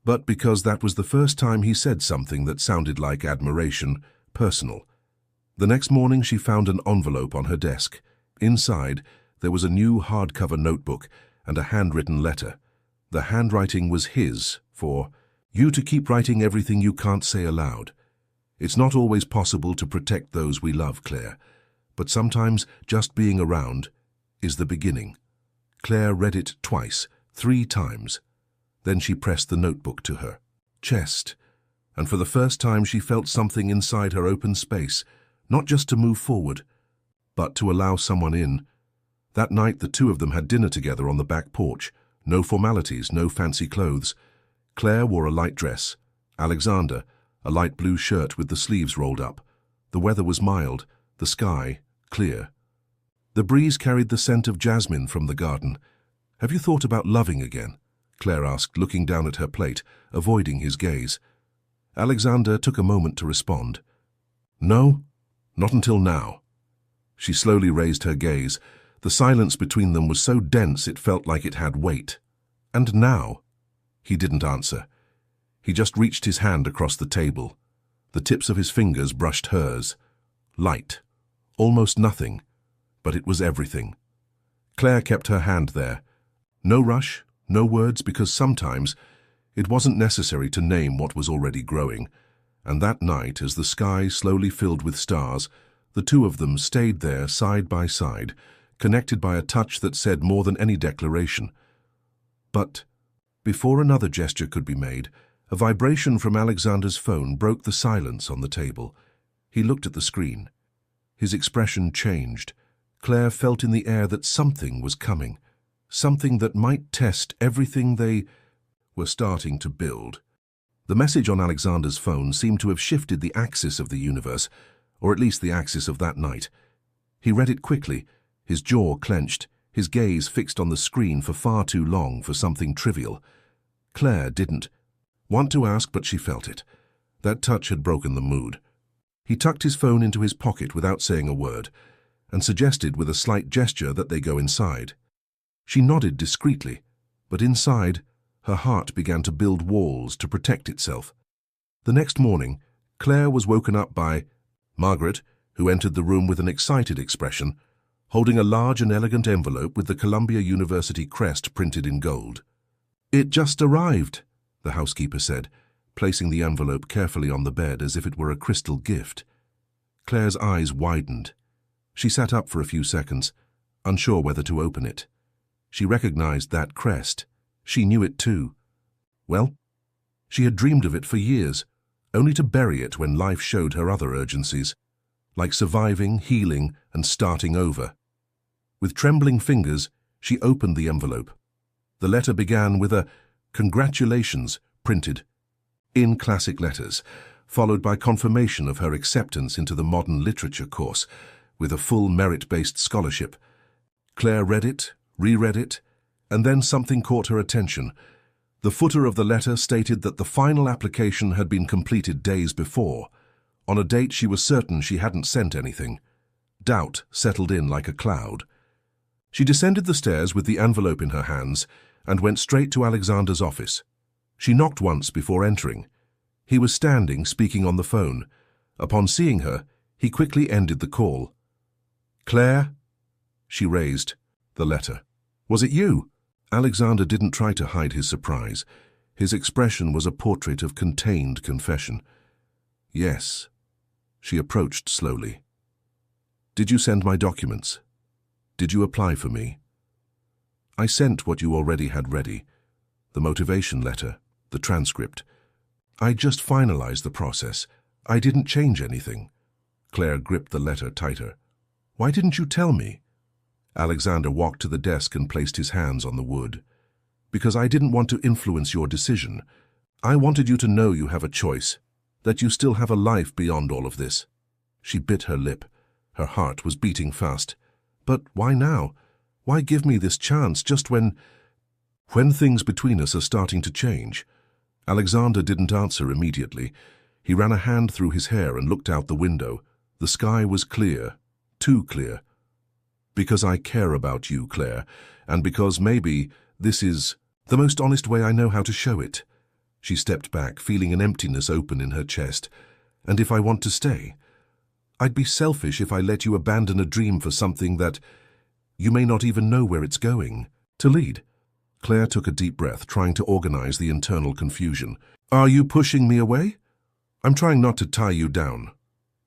S1: but because that was the first time he said something that sounded like admiration, personal. The next morning she found an envelope on her desk. Inside, there was a new hardcover notebook and a handwritten letter. The handwriting was his, for you to keep writing everything you can't say aloud. It's not always possible to protect those we love, Claire, but sometimes just being around is the beginning. Claire read it twice, 3 times. Then she pressed the notebook to her chest, and for the first time she felt something inside her open space, not just to move forward, but to allow someone in. That night the two of them had dinner together on the back porch. No formalities, no fancy clothes. Claire wore a light dress. Alexander, a light blue shirt with the sleeves rolled up. The weather was mild, the sky clear. The breeze carried the scent of jasmine from the garden. "Have you thought about loving again?" Claire asked, looking down at her plate, avoiding his gaze. Alexander took a moment to respond. "No, not until now." She slowly raised her gaze. The silence between them was so dense it felt like it had weight. "And now?" He didn't answer. He just reached his hand across the table. The tips of his fingers brushed hers. Light. Almost nothing. But it was everything. Claire kept her hand there. No rush, no words, because sometimes it wasn't necessary to name what was already growing. And that night, as the sky slowly filled with stars, the two of them stayed there side by side, connected by a touch that said more than any declaration. But before another gesture could be made, a vibration from Alexander's phone broke the silence on the table. He looked at the screen. His expression changed. Claire felt in the air that something was coming, something that might test everything they were starting to build. The message on Alexander's phone seemed to have shifted the axis of the universe, or at least the axis of that night. He read it quickly, his jaw clenched, his gaze fixed on the screen for far too long for something trivial. Claire didn't want to ask, but she felt it. That touch had broken the mood. He tucked his phone into his pocket without saying a word, and suggested with a slight gesture that they go inside. She nodded discreetly, but inside, her heart began to build walls to protect itself. The next morning, Claire was woken up by Margaret, who entered the room with an excited expression, holding a large and elegant envelope with the Columbia University crest printed in gold. "It just arrived," the housekeeper said, placing the envelope carefully on the bed as if it were a crystal gift. Claire's eyes widened. She sat up for a few seconds, unsure whether to open it. She recognized that crest. She knew it too. Well, she had dreamed of it for years, only to bury it when life showed her other urgencies, like surviving, healing, and starting over. With trembling fingers, she opened the envelope. The letter began with a "Congratulations" printed in classic letters, followed by confirmation of her acceptance into the modern literature course, with a full merit-based scholarship. Claire read it, reread it, and then something caught her attention. The footer of the letter stated that the final application had been completed days before, on a date she was certain she hadn't sent anything. Doubt settled in like a cloud. She descended the stairs with the envelope in her hands and went straight to Alexander's office. She knocked once before entering. He was standing, speaking on the phone. Upon seeing her, he quickly ended the call. "Claire?" She raised the letter. "Was it you?" Alexander didn't try to hide his surprise. His expression was a portrait of contained confession. "Yes." She approached slowly. "Did you send my documents? Did you apply for me?" "I sent what you already had ready. The motivation letter, the transcript. I just finalized the process. I didn't change anything." Claire gripped the letter tighter. "Why didn't you tell me?" Alexander walked to the desk and placed his hands on the wood. "Because I didn't want to influence your decision. I wanted you to know you have a choice, that you still have a life beyond all of this." She bit her lip. Her heart was beating fast. "But why now? Why give me this chance just when things between us are starting to change?" Alexander didn't answer immediately. He ran a hand through his hair and looked out the window. The sky was clear, too clear. "Because I care about you, Claire, and because maybe this is the most honest way I know how to show it." She stepped back, feeling an emptiness open in her chest. "And if I want to stay, I'd be selfish if I let you abandon a dream for something that you may not even know where it's going to lead. Claire took a deep breath, trying to organize the internal confusion. Are you pushing me away? I'm trying not to tie you down.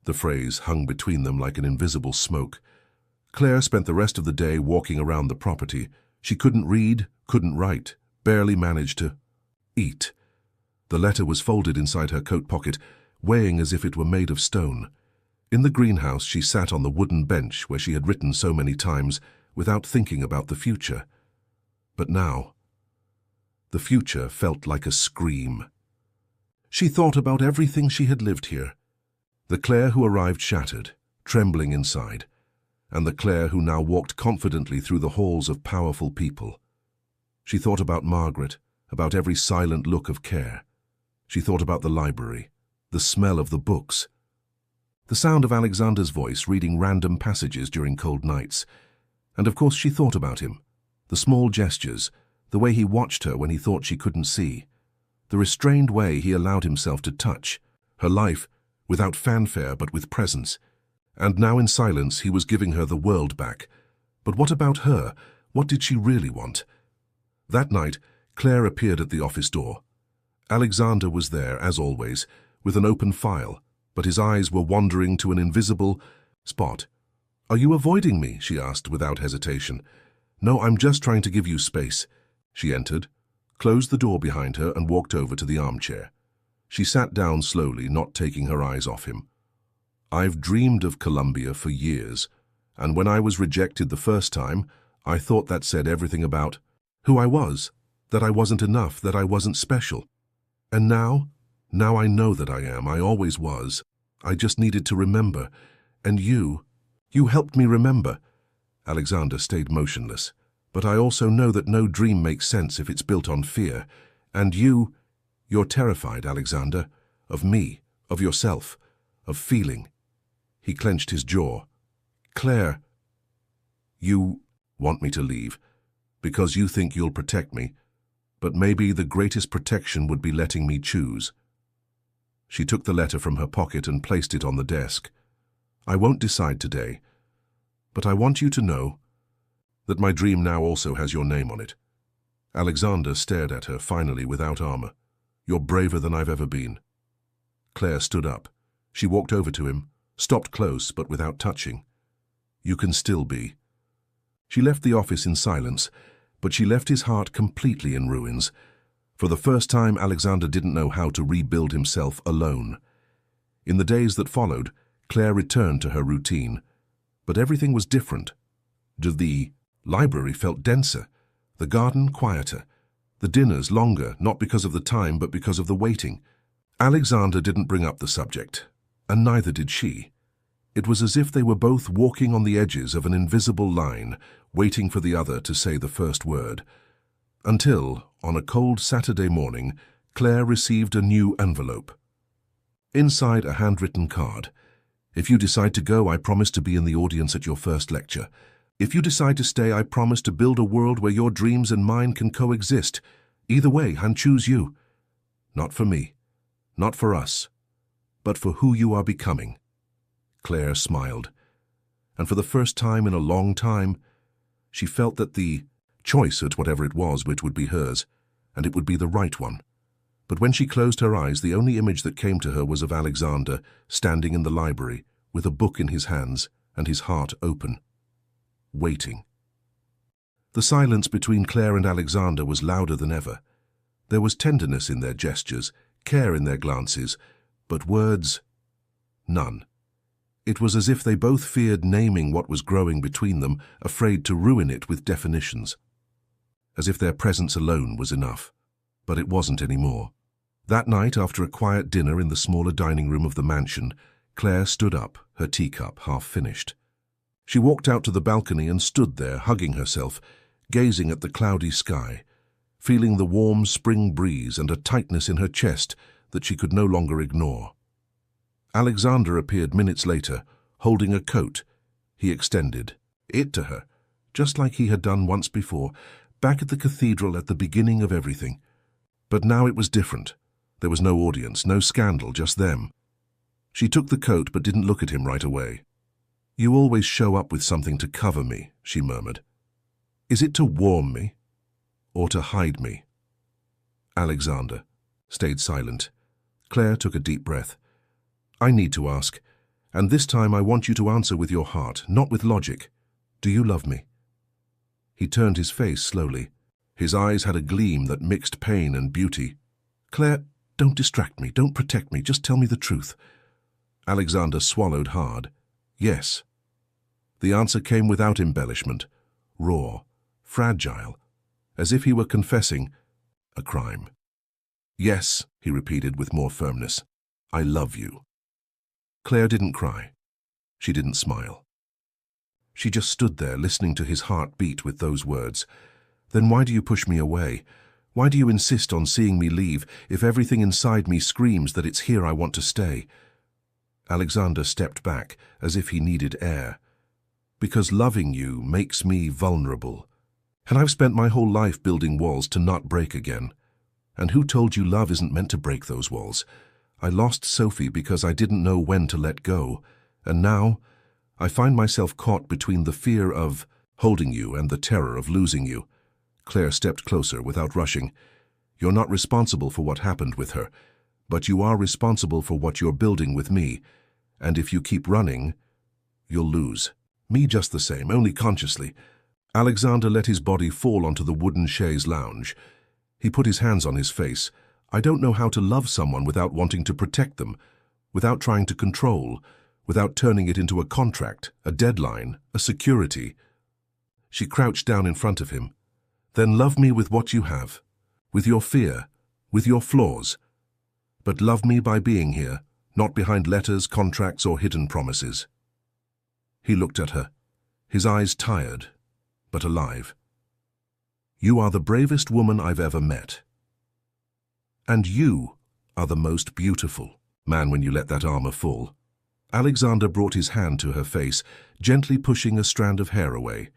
S1: The phrase hung between them like an invisible smoke. Claire spent the rest of the day walking around the property. She couldn't read, couldn't write, barely managed to eat. The letter was folded inside her coat pocket, weighing as if it were made of stone. In the greenhouse, she sat on the wooden bench where she had written so many times without thinking about the future. But now, the future felt like a scream. She thought about everything she had lived here. The Claire who arrived shattered, trembling inside, and the Claire who now walked confidently through the halls of powerful people. She thought about Margaret, about every silent look of care. She thought about the library, the smell of the books, the sound of Alexander's voice reading random passages during cold nights. And of course she thought about him, the small gestures, the way he watched her when he thought she couldn't see, the restrained way he allowed himself to touch, her life without fanfare but with presence. And now in silence he was giving her the world back. But what about her? What did she really want? That night, Claire appeared at the office door. Alexander was there, as always, with an open file, but his eyes were wandering to an invisible spot. Are you avoiding me? She asked without hesitation. No, I'm just trying to give you space. She entered, closed the door behind her and walked over to the armchair. She sat down slowly, not taking her eyes off him. I've dreamed of Columbia for years, and when I was rejected the first time, I thought that said everything about who I was, that I wasn't enough, that I wasn't special. And now I know that I am. I always was. I just needed to remember. And you helped me remember. Alexander stayed motionless. But I also know that no dream makes sense if it's built on fear. And you're terrified, Alexander, of me, of yourself, of feeling. He clenched his jaw. Claire, you want me to leave because you think you'll protect me, but maybe the greatest protection would be letting me choose. She took the letter from her pocket and placed it on the desk. I won't decide today, but I want you to know that my dream now also has your name on it. Alexander stared at her, finally, without armor. You're braver than I've ever been. Claire stood up. She walked over to him, stopped close but without touching. You can still be. She left the office in silence, but she left his heart completely in ruins. For the first time, Alexander didn't know how to rebuild himself alone. In the days that followed, Claire returned to her routine. But everything was different. The library felt denser, the garden quieter, the dinners longer, not because of the time but because of the waiting. Alexander didn't bring up the subject, and neither did she. It was as if they were both walking on the edges of an invisible line, waiting for the other to say the first word. Until, on a cold Saturday morning, Claire received a new envelope. Inside, a handwritten card. If you decide to go, I promise to be in the audience at your first lecture. If you decide to stay, I promise to build a world where your dreams and mine can coexist. Either way, and choose you. Not for me, not for us, but for who you are becoming. Claire smiled, and for the first time in a long time, she felt that the choice at whatever it was which would be hers, and it would be the right one. But when she closed her eyes, the only image that came to her was of Alexander standing in the library with a book in his hands and his heart open, waiting. The silence between Claire and Alexander was louder than ever. There was tenderness in their gestures, care in their glances, but words, none. It was as if they both feared naming what was growing between them, afraid to ruin it with definitions. As if their presence alone was enough. But it wasn't anymore. That night, after a quiet dinner in the smaller dining room of the mansion, Claire stood up, her teacup half finished. She walked out to the balcony and stood there, hugging herself, gazing at the cloudy sky, feeling the warm spring breeze and a tightness in her chest that she could no longer ignore. Alexander appeared minutes later, holding a coat. He extended it to her, just like he had done once before, back at the cathedral at the beginning of everything. But now it was different. There was no audience, no scandal, just them. She took the coat but didn't look at him right away. "You always show up with something to cover me," she murmured. "Is it to warm me or to hide me?" Alexander stayed silent. Claire took a deep breath. "I need to ask, and this time I want you to answer with your heart, not with logic. Do you love me?" He turned his face slowly. His eyes had a gleam that mixed pain and beauty. "Claire, don't distract me, don't protect me, just tell me the truth." Alexander swallowed hard. "Yes." The answer came without embellishment, raw, fragile, as if he were confessing a crime. "Yes," he repeated with more firmness. "I love you." Claire didn't cry. She didn't smile. She just stood there listening to his heart beat with those words. "Then why do you push me away? Why do you insist on seeing me leave if everything inside me screams that it's here I want to stay?" Alexander stepped back as if he needed air. "Because loving you makes me vulnerable. And I've spent my whole life building walls to not break again. And who told you love isn't meant to break those walls? I lost Sophie because I didn't know when to let go. And now I find myself caught between the fear of holding you and the terror of losing you." Claire stepped closer without rushing. "You're not responsible for what happened with her, but you are responsible for what you're building with me. And if you keep running, you'll lose. Me just the same, only consciously." Alexander let his body fall onto the wooden chaise lounge. He put his hands on his face. "I don't know how to love someone without wanting to protect them, without trying to control, without turning it into a contract, a deadline, a security." She crouched down in front of him. "Then love me with what you have, with your fear, with your flaws. But love me by being here, not behind letters, contracts, or hidden promises." He looked at her, his eyes tired, but alive. "You are the bravest woman I've ever met. And you are the most beautiful." Man, when you let that armor fall. Alexander brought his hand to her face, gently pushing a strand of hair away.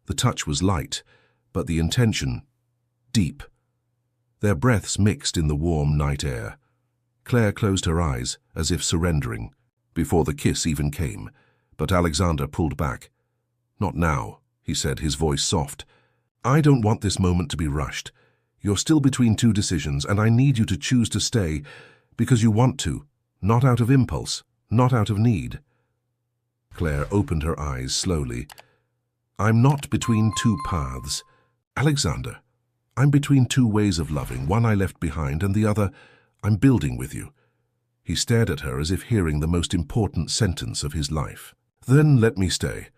S1: The touch was light, but the intention deep. Their breaths mixed in the warm night air. Claire closed her eyes, as if surrendering, before the kiss even came, but Alexander pulled back. "Not now," he said, his voice soft. "I don't want this moment to be rushed. You're still between two decisions, and I need you to choose to stay because you want to, not out of impulse, not out of need." Claire opened her eyes slowly. "I'm not between two paths, Alexander. I'm between two ways of loving, one I left behind and the other I'm building with you." He stared at her as if hearing the most important sentence of his life. "Then let me stay."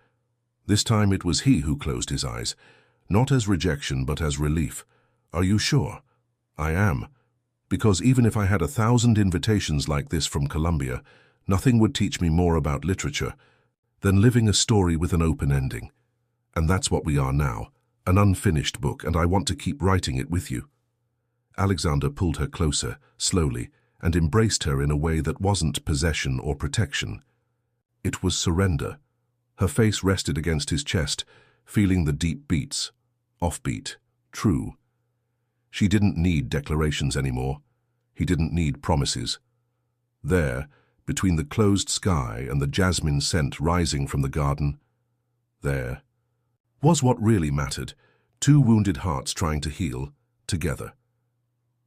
S1: This time it was he who closed his eyes, not as rejection but as relief. "Are you sure?" "I am. Because even if I had 1,000 invitations like this from Columbia, nothing would teach me more about literature than living a story with an open ending. And that's what we are now, an unfinished book, and I want to keep writing it with you." Alexander pulled her closer, slowly, and embraced her in a way that wasn't possession or protection. It was surrender. Her face rested against his chest, feeling the deep beats, offbeat, true. She didn't need declarations anymore. He didn't need promises. There, between the closed sky and the jasmine scent rising from the garden, there was what really mattered, two wounded hearts trying to heal, together.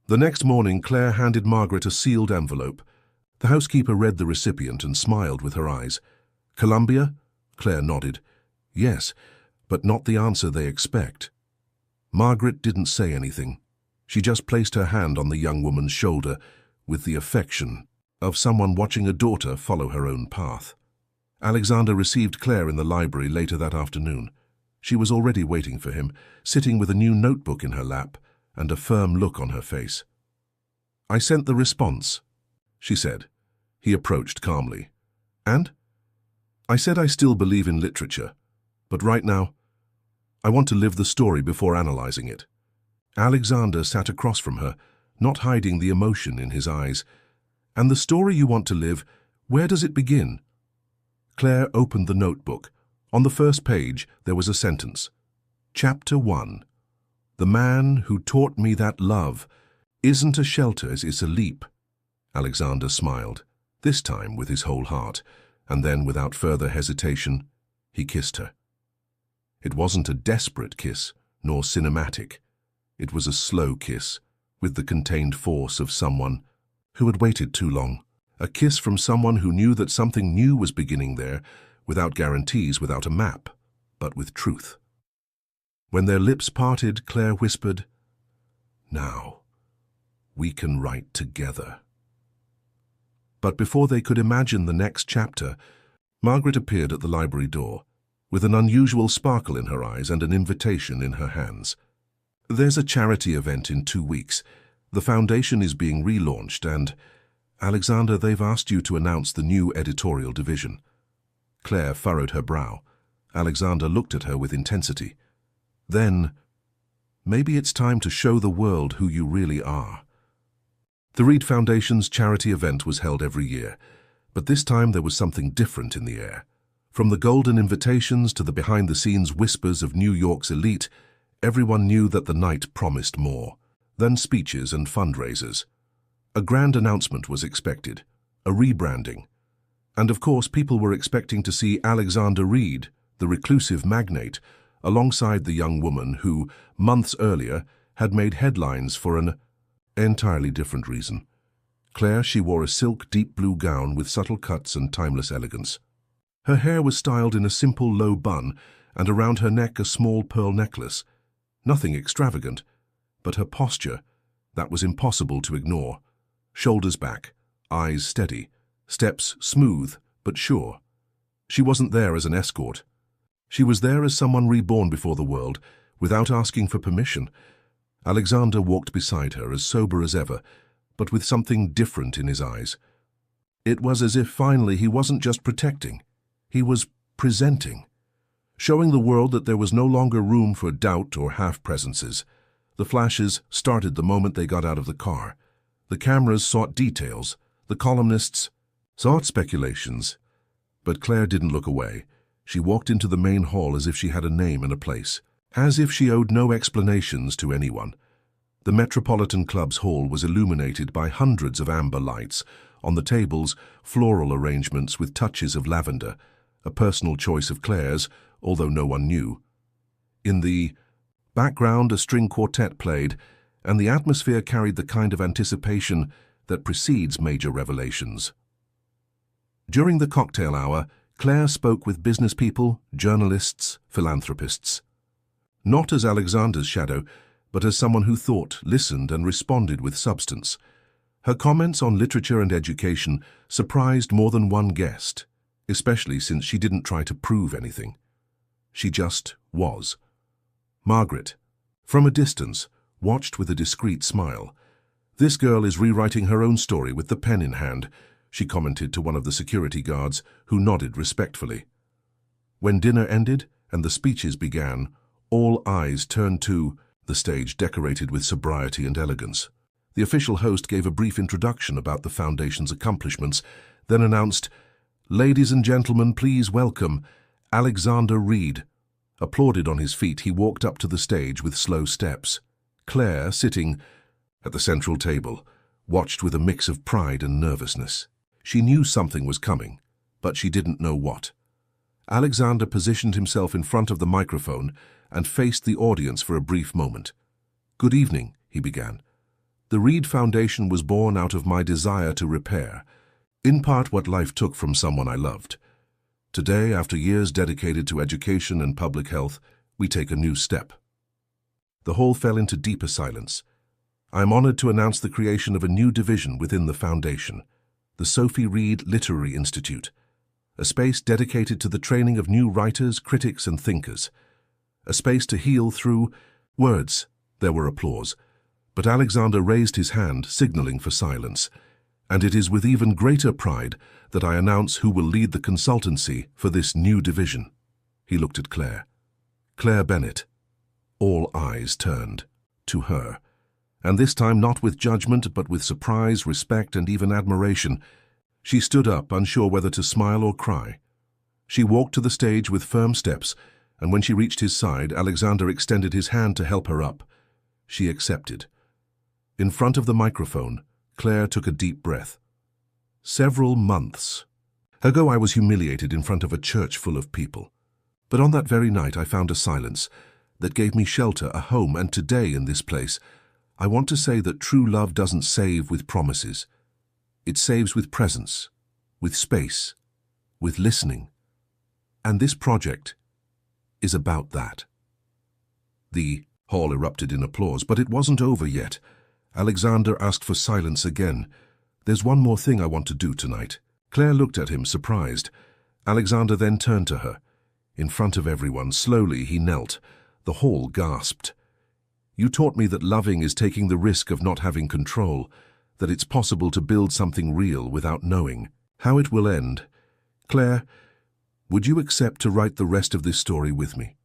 S1: The next morning, Claire handed Margaret a sealed envelope. The housekeeper read the recipient and smiled with her eyes. "Columbia?" Claire nodded. "Yes, but not the answer they expect." Margaret didn't say anything. She just placed her hand on the young woman's shoulder with the affection of someone watching a daughter follow her own path. Alexander received Claire in the library later that afternoon. She was already waiting for him, sitting with a new notebook in her lap and a firm look on her face. "I sent the response," she said. He approached calmly. "And?" "I said I still believe in literature, but right now, I want to live the story before analyzing it." Alexander sat across from her, not hiding the emotion in his eyes. "And the story you want to live, where does it begin?" Claire opened the notebook. On the first page, there was a sentence. Chapter 1. "The man who taught me that love isn't a shelter, it's a leap." Alexander smiled. this time with his whole heart, and then, without further hesitation, he kissed her. It wasn't a desperate kiss, nor cinematic. It was a slow kiss, with the contained force of someone who had waited too long. A kiss from someone who knew that something new was beginning there, without guarantees, without a map, but with truth. When their lips parted, Claire whispered, "Now, we can write together." But before they could imagine the next chapter, Margaret appeared at the library door, with an unusual sparkle in her eyes and an invitation in her hands. "There's a charity event in 2 weeks. The foundation is being relaunched and, Alexander, they've asked you to announce the new editorial division." Claire furrowed her brow. Alexander looked at her with intensity. "Then, maybe it's time to show the world who you really are." The Reed Foundation's charity event was held every year, but this time there was something different in the air. From the golden invitations to the behind-the-scenes whispers of New York's elite, everyone knew that the night promised more than speeches and fundraisers. A grand announcement was expected, a rebranding. And of course, people were expecting to see Alexander Reed, the reclusive magnate, alongside the young woman who, months earlier, had made headlines for an entirely different reason. Claire, she wore a silk deep blue gown with subtle cuts and timeless elegance. Her hair was styled in a simple low bun, and around her neck a small pearl necklace. Nothing extravagant, but her posture, that was impossible to ignore. Shoulders back, eyes steady, steps smooth but sure. She wasn't there as an escort. She was there as someone reborn before the world, without asking for permission. Alexander walked beside her, as sober as ever, but with something different in his eyes. It was as if finally he wasn't just protecting, he was presenting, showing the world that there was no longer room for doubt or half-presences. The flashes started the moment they got out of the car. The cameras sought details, the columnists sought speculations. But Claire didn't look away. She walked into the main hall as if she had a name and a place, as if she owed no explanations to anyone. The Metropolitan Club's hall was illuminated by hundreds of amber lights. On the tables, floral arrangements with touches of lavender, a personal choice of Claire's, although no one knew. In the background, a string quartet played, and the atmosphere carried the kind of anticipation that precedes major revelations. During the cocktail hour, Claire spoke with business people, journalists, philanthropists. Not as Alexander's shadow, but as someone who thought, listened, and responded with substance. Her comments on literature and education surprised more than one guest, especially since she didn't try to prove anything. She just was. Margaret, from a distance, watched with a discreet smile. "This girl is rewriting her own story with the pen in hand," she commented to one of the security guards, who nodded respectfully. When dinner ended and the speeches began, all eyes turned to the stage, decorated with sobriety and elegance. The official host gave a brief introduction about the foundation's accomplishments, then announced, "Ladies and gentlemen, please welcome Alexander Reed." Applauded on his feet, he walked up to the stage with slow steps. Claire, sitting at the central table, watched with a mix of pride and nervousness. She knew something was coming, but she didn't know what. Alexander positioned himself in front of the microphone and faced the audience for a brief moment. "Good evening," he began. "The Reed Foundation was born out of my desire to repair, in part, what life took from someone I loved. Today, after years dedicated to education and public health, we take a new step." The hall fell into deeper silence. "I am honored to announce the creation of a new division within the foundation, the Sophie Reed Literary Institute, a space dedicated to the training of new writers, critics, and thinkers. A space to heal through words." There were applause, but Alexander raised his hand, signaling for silence. "And it is with even greater pride that I announce who will lead the consultancy for this new division." He looked at Claire. Claire Bennett. All eyes turned to her, and this time not with judgment, but with surprise, respect, and even admiration. She stood up, unsure whether to smile or cry. She walked to the stage with firm steps, and when she reached his side, Alexander extended his hand to help her up. She accepted. In front of the microphone, Claire took a deep breath. Several months ago I was humiliated in front of a church full of people. But on that very night I found a silence that gave me shelter, a home, and today in this place, I want to say that true love doesn't save with promises. It saves with presence, with space, with listening. And this project is about that. The hall erupted in applause, but it wasn't over yet. Alexander asked for silence again. There's one more thing I want to do tonight. Claire looked at him, surprised. Alexander then turned to her. In front of everyone, slowly he knelt. The hall gasped. You taught me that loving is taking the risk of not having control, that it's possible to build something real without knowing how it will end. Claire, would you accept to write the rest of this story with me?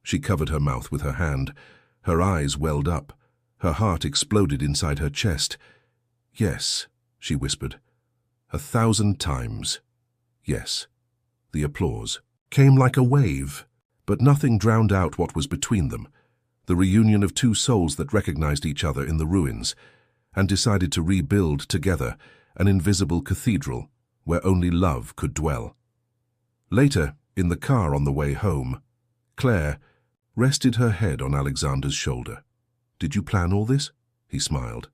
S1: She covered her mouth with her hand. Her eyes welled up. Her heart exploded inside her chest. Yes, she whispered. 1,000 times. Yes. The applause came like a wave, but nothing drowned out what was between them. The reunion of two souls that recognized each other in the ruins and decided to rebuild together an invisible cathedral where only love could dwell. Later, in the car on the way home, Claire rested her head on Alexander's shoulder. Did you plan all this? He smiled.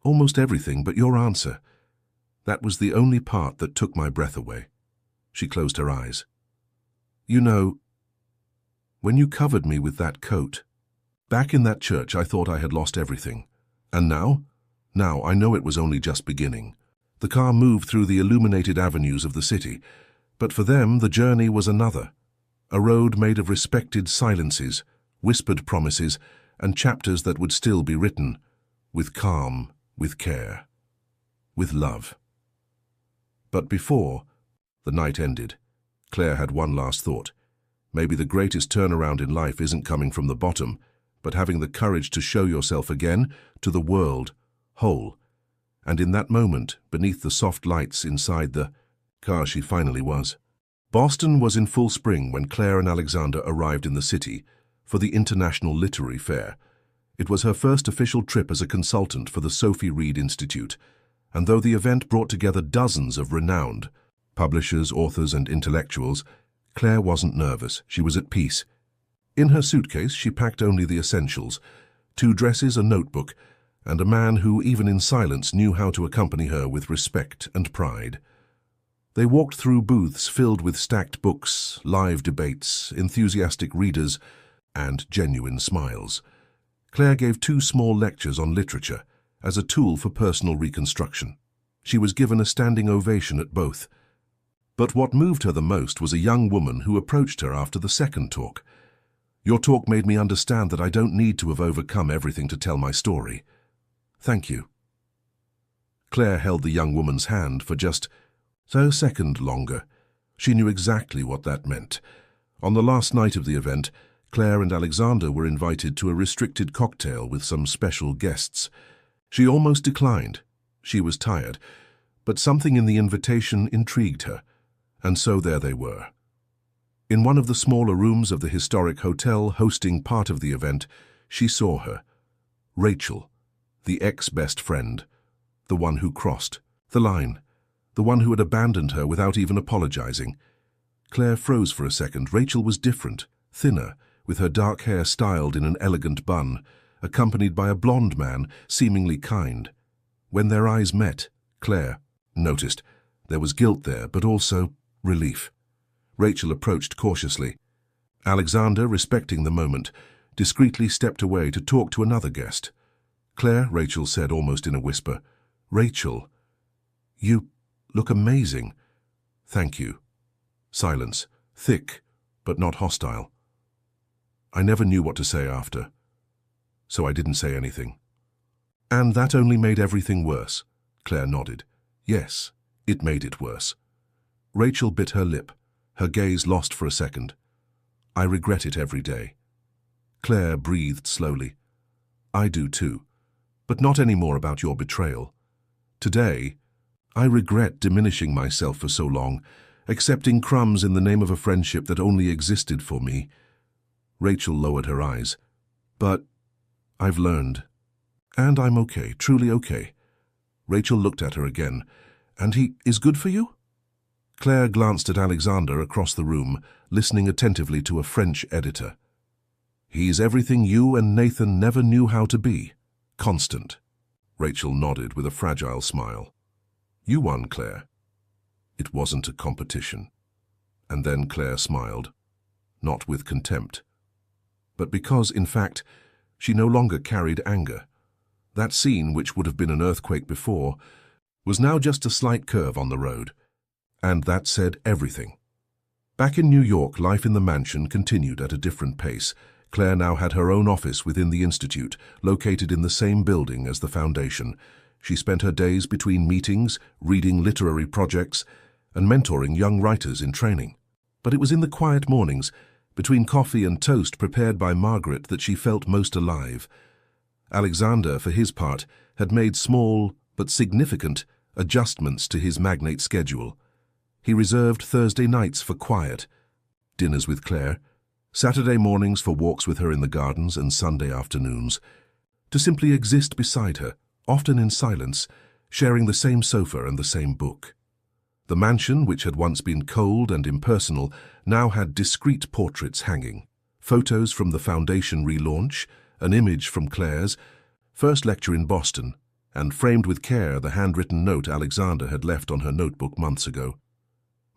S1: Almost everything but your answer. That was the only part that took my breath away. She closed her eyes. You know, when you covered me with that coat, back in that church I thought I had lost everything. And now? Now I know it was only just beginning. The car moved through the illuminated avenues of the city, but for them the journey was another. A road made of respected silences, whispered promises, and chapters that would still be written, with calm, with care, with love. But before the night ended, Claire had one last thought. Maybe the greatest turnaround in life isn't coming from the bottom, but having the courage to show yourself again to the world, whole. And in that moment, beneath the soft lights inside the car she finally was. Boston was in full spring when Claire and Alexander arrived in the city for the International Literary Fair. It was her first official trip as a consultant for the Sophie Reed Institute, and though the event brought together dozens of renowned publishers, authors, and intellectuals, Claire wasn't nervous. She was at peace. In her suitcase, she packed only the essentials: 2 dresses, a notebook, and a man who, even in silence, knew how to accompany her with respect and pride. They walked through booths filled with stacked books, live debates, enthusiastic readers, and genuine smiles. Claire gave 2 small lectures on literature as a tool for personal reconstruction. She was given a standing ovation at both. But what moved her the most was a young woman who approached her after the second talk. Your talk made me understand that I don't need to have overcome everything to tell my story. Thank you. Claire held the young woman's hand for just a second longer. She knew exactly what that meant. On the last night of the event, Claire and Alexander were invited to a restricted cocktail with some special guests. She almost declined. She was tired, but something in the invitation intrigued her, and so there they were. In one of the smaller rooms of the historic hotel hosting part of the event, she saw her. Rachel, the ex-best friend, the one who crossed the line, the one who had abandoned her without even apologizing. Claire froze for a second. Rachel was different, thinner, with her dark hair styled in an elegant bun, accompanied by a blonde man, seemingly kind. When their eyes met, Claire noticed there was guilt there, but also relief. Rachel approached cautiously. Alexander, respecting the moment, discreetly stepped away to talk to another guest. Claire, Rachel said almost in a whisper. Rachel, you look amazing. Thank you. Silence, thick, but not hostile. I never knew what to say after, so I didn't say anything. And that only made everything worse. Claire nodded. Yes, it made it worse. Rachel bit her lip, her gaze lost for a second. I regret it every day. Claire breathed slowly. I do too, but not anymore about your betrayal. Today, I regret diminishing myself for so long, accepting crumbs in the name of a friendship that only existed for me. Rachel lowered her eyes. But I've learned. And I'm okay, truly okay. Rachel looked at her again, And he is good for you? Claire glanced at Alexander across the room, listening attentively to a French editor. He's everything you and Nathan never knew how to be. Constant. Rachel nodded with a fragile smile. You won, Claire. It wasn't a competition. And then Claire smiled, not with contempt, but because, in fact, she no longer carried anger. That scene, which would have been an earthquake before, was now just a slight curve on the road. And that said everything. Back in New York, life in the mansion continued at a different pace. Claire now had her own office within the institute, located in the same building as the foundation. She spent her days between meetings, reading literary projects, and mentoring young writers in training. But it was in the quiet mornings, between coffee and toast prepared by Margaret, that she felt most alive. Alexander, for his part, had made small but significant adjustments to his magnate schedule. He reserved Thursday nights for quiet, dinners with Claire, Saturday mornings for walks with her in the gardens, and Sunday afternoons to simply exist beside her, often in silence, sharing the same sofa and the same book. The mansion, which had once been cold and impersonal, now had discreet portraits hanging, photos from the foundation relaunch, an image from Claire's first lecture in Boston, and framed with care the handwritten note Alexander had left on her notebook months ago.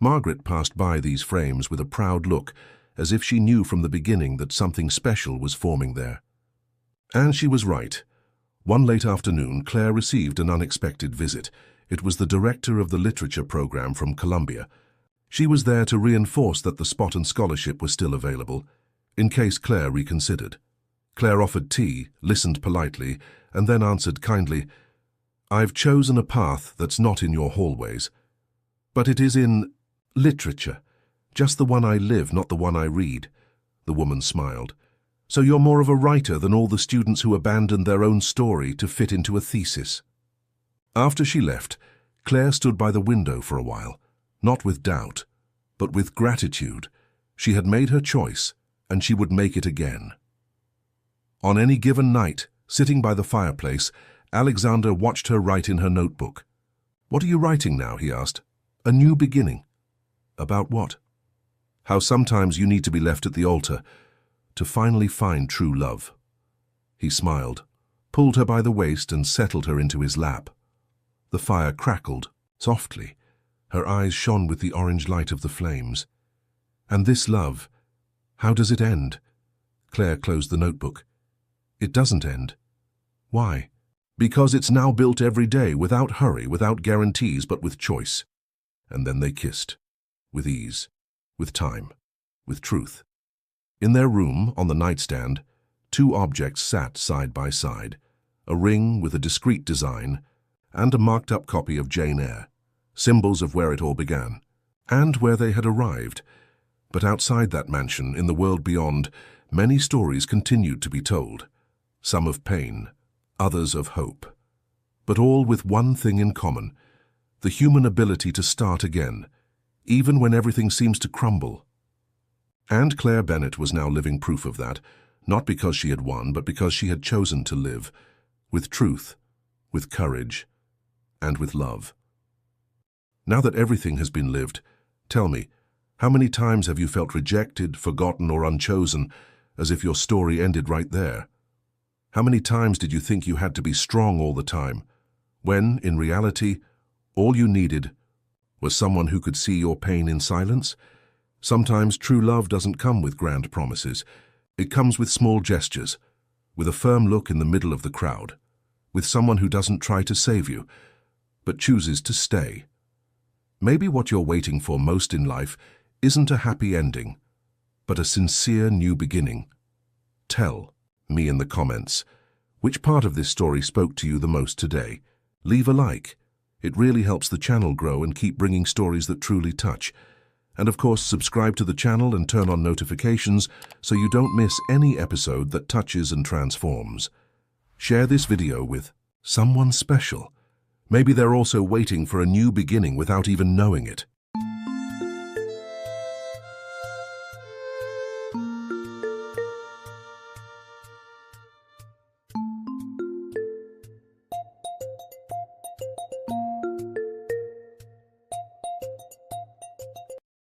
S1: Margaret passed by these frames with a proud look, as if she knew from the beginning that something special was forming there. And she was right. One late afternoon, Claire received an unexpected visit. It was the director of the literature program from Columbia. She was there to reinforce that the spot and scholarship were still available, in case Claire reconsidered. Claire offered tea, listened politely, and then answered kindly, "I've chosen a path that's not in your hallways. But it is in literature. Just the one I live, not the one I read." The woman smiled. "So you're more of a writer than all the students who abandoned their own story to fit into a thesis." After she left, Claire stood by the window for a while, not with doubt, but with gratitude. She had made her choice, and she would make it again. On any given night, sitting by the fireplace, Alexander watched her write in her notebook. "What are you writing now?" he asked. "A new beginning." "About what?" "How sometimes you need to be left at the altar to finally find true love." He smiled, pulled her by the waist, and settled her into his lap. The fire crackled softly. Her eyes shone with the orange light of the flames. "And this love, how does it end?" Claire closed the notebook. "It doesn't end." "Why?" "Because it's now built every day, without hurry, without guarantees, but with choice." And then they kissed, with ease, with time, with truth. In their room, on the nightstand, two objects sat side by side, a ring with a discreet design and a marked-up copy of Jane Eyre, symbols of where it all began, and where they had arrived. But outside that mansion, in the world beyond, many stories continued to be told, some of pain, others of hope, but all with one thing in common: the human ability to start again, even when everything seems to crumble. And Claire Bennett was now living proof of that, not because she had won, but because she had chosen to live, with truth, with courage, and with love. Now that everything has been lived, tell me, how many times have you felt rejected, forgotten, or unchosen, as if your story ended right there? How many times did you think you had to be strong all the time, when, in reality, all you needed was someone who could see your pain in silence? Sometimes true love doesn't come with grand promises. It comes with small gestures, with a firm look in the middle of the crowd, with someone who doesn't try to save you, but chooses to stay. Maybe what you're waiting for most in life isn't a happy ending, but a sincere new beginning. Tell me in the comments, which part of this story spoke to you the most today? Leave a like. It really helps the channel grow and keep bringing stories that truly touch. And of course, subscribe to the channel and turn on notifications so you don't miss any episode that touches and transforms. Share this video with someone special. Maybe they're also waiting for a new beginning without even knowing it.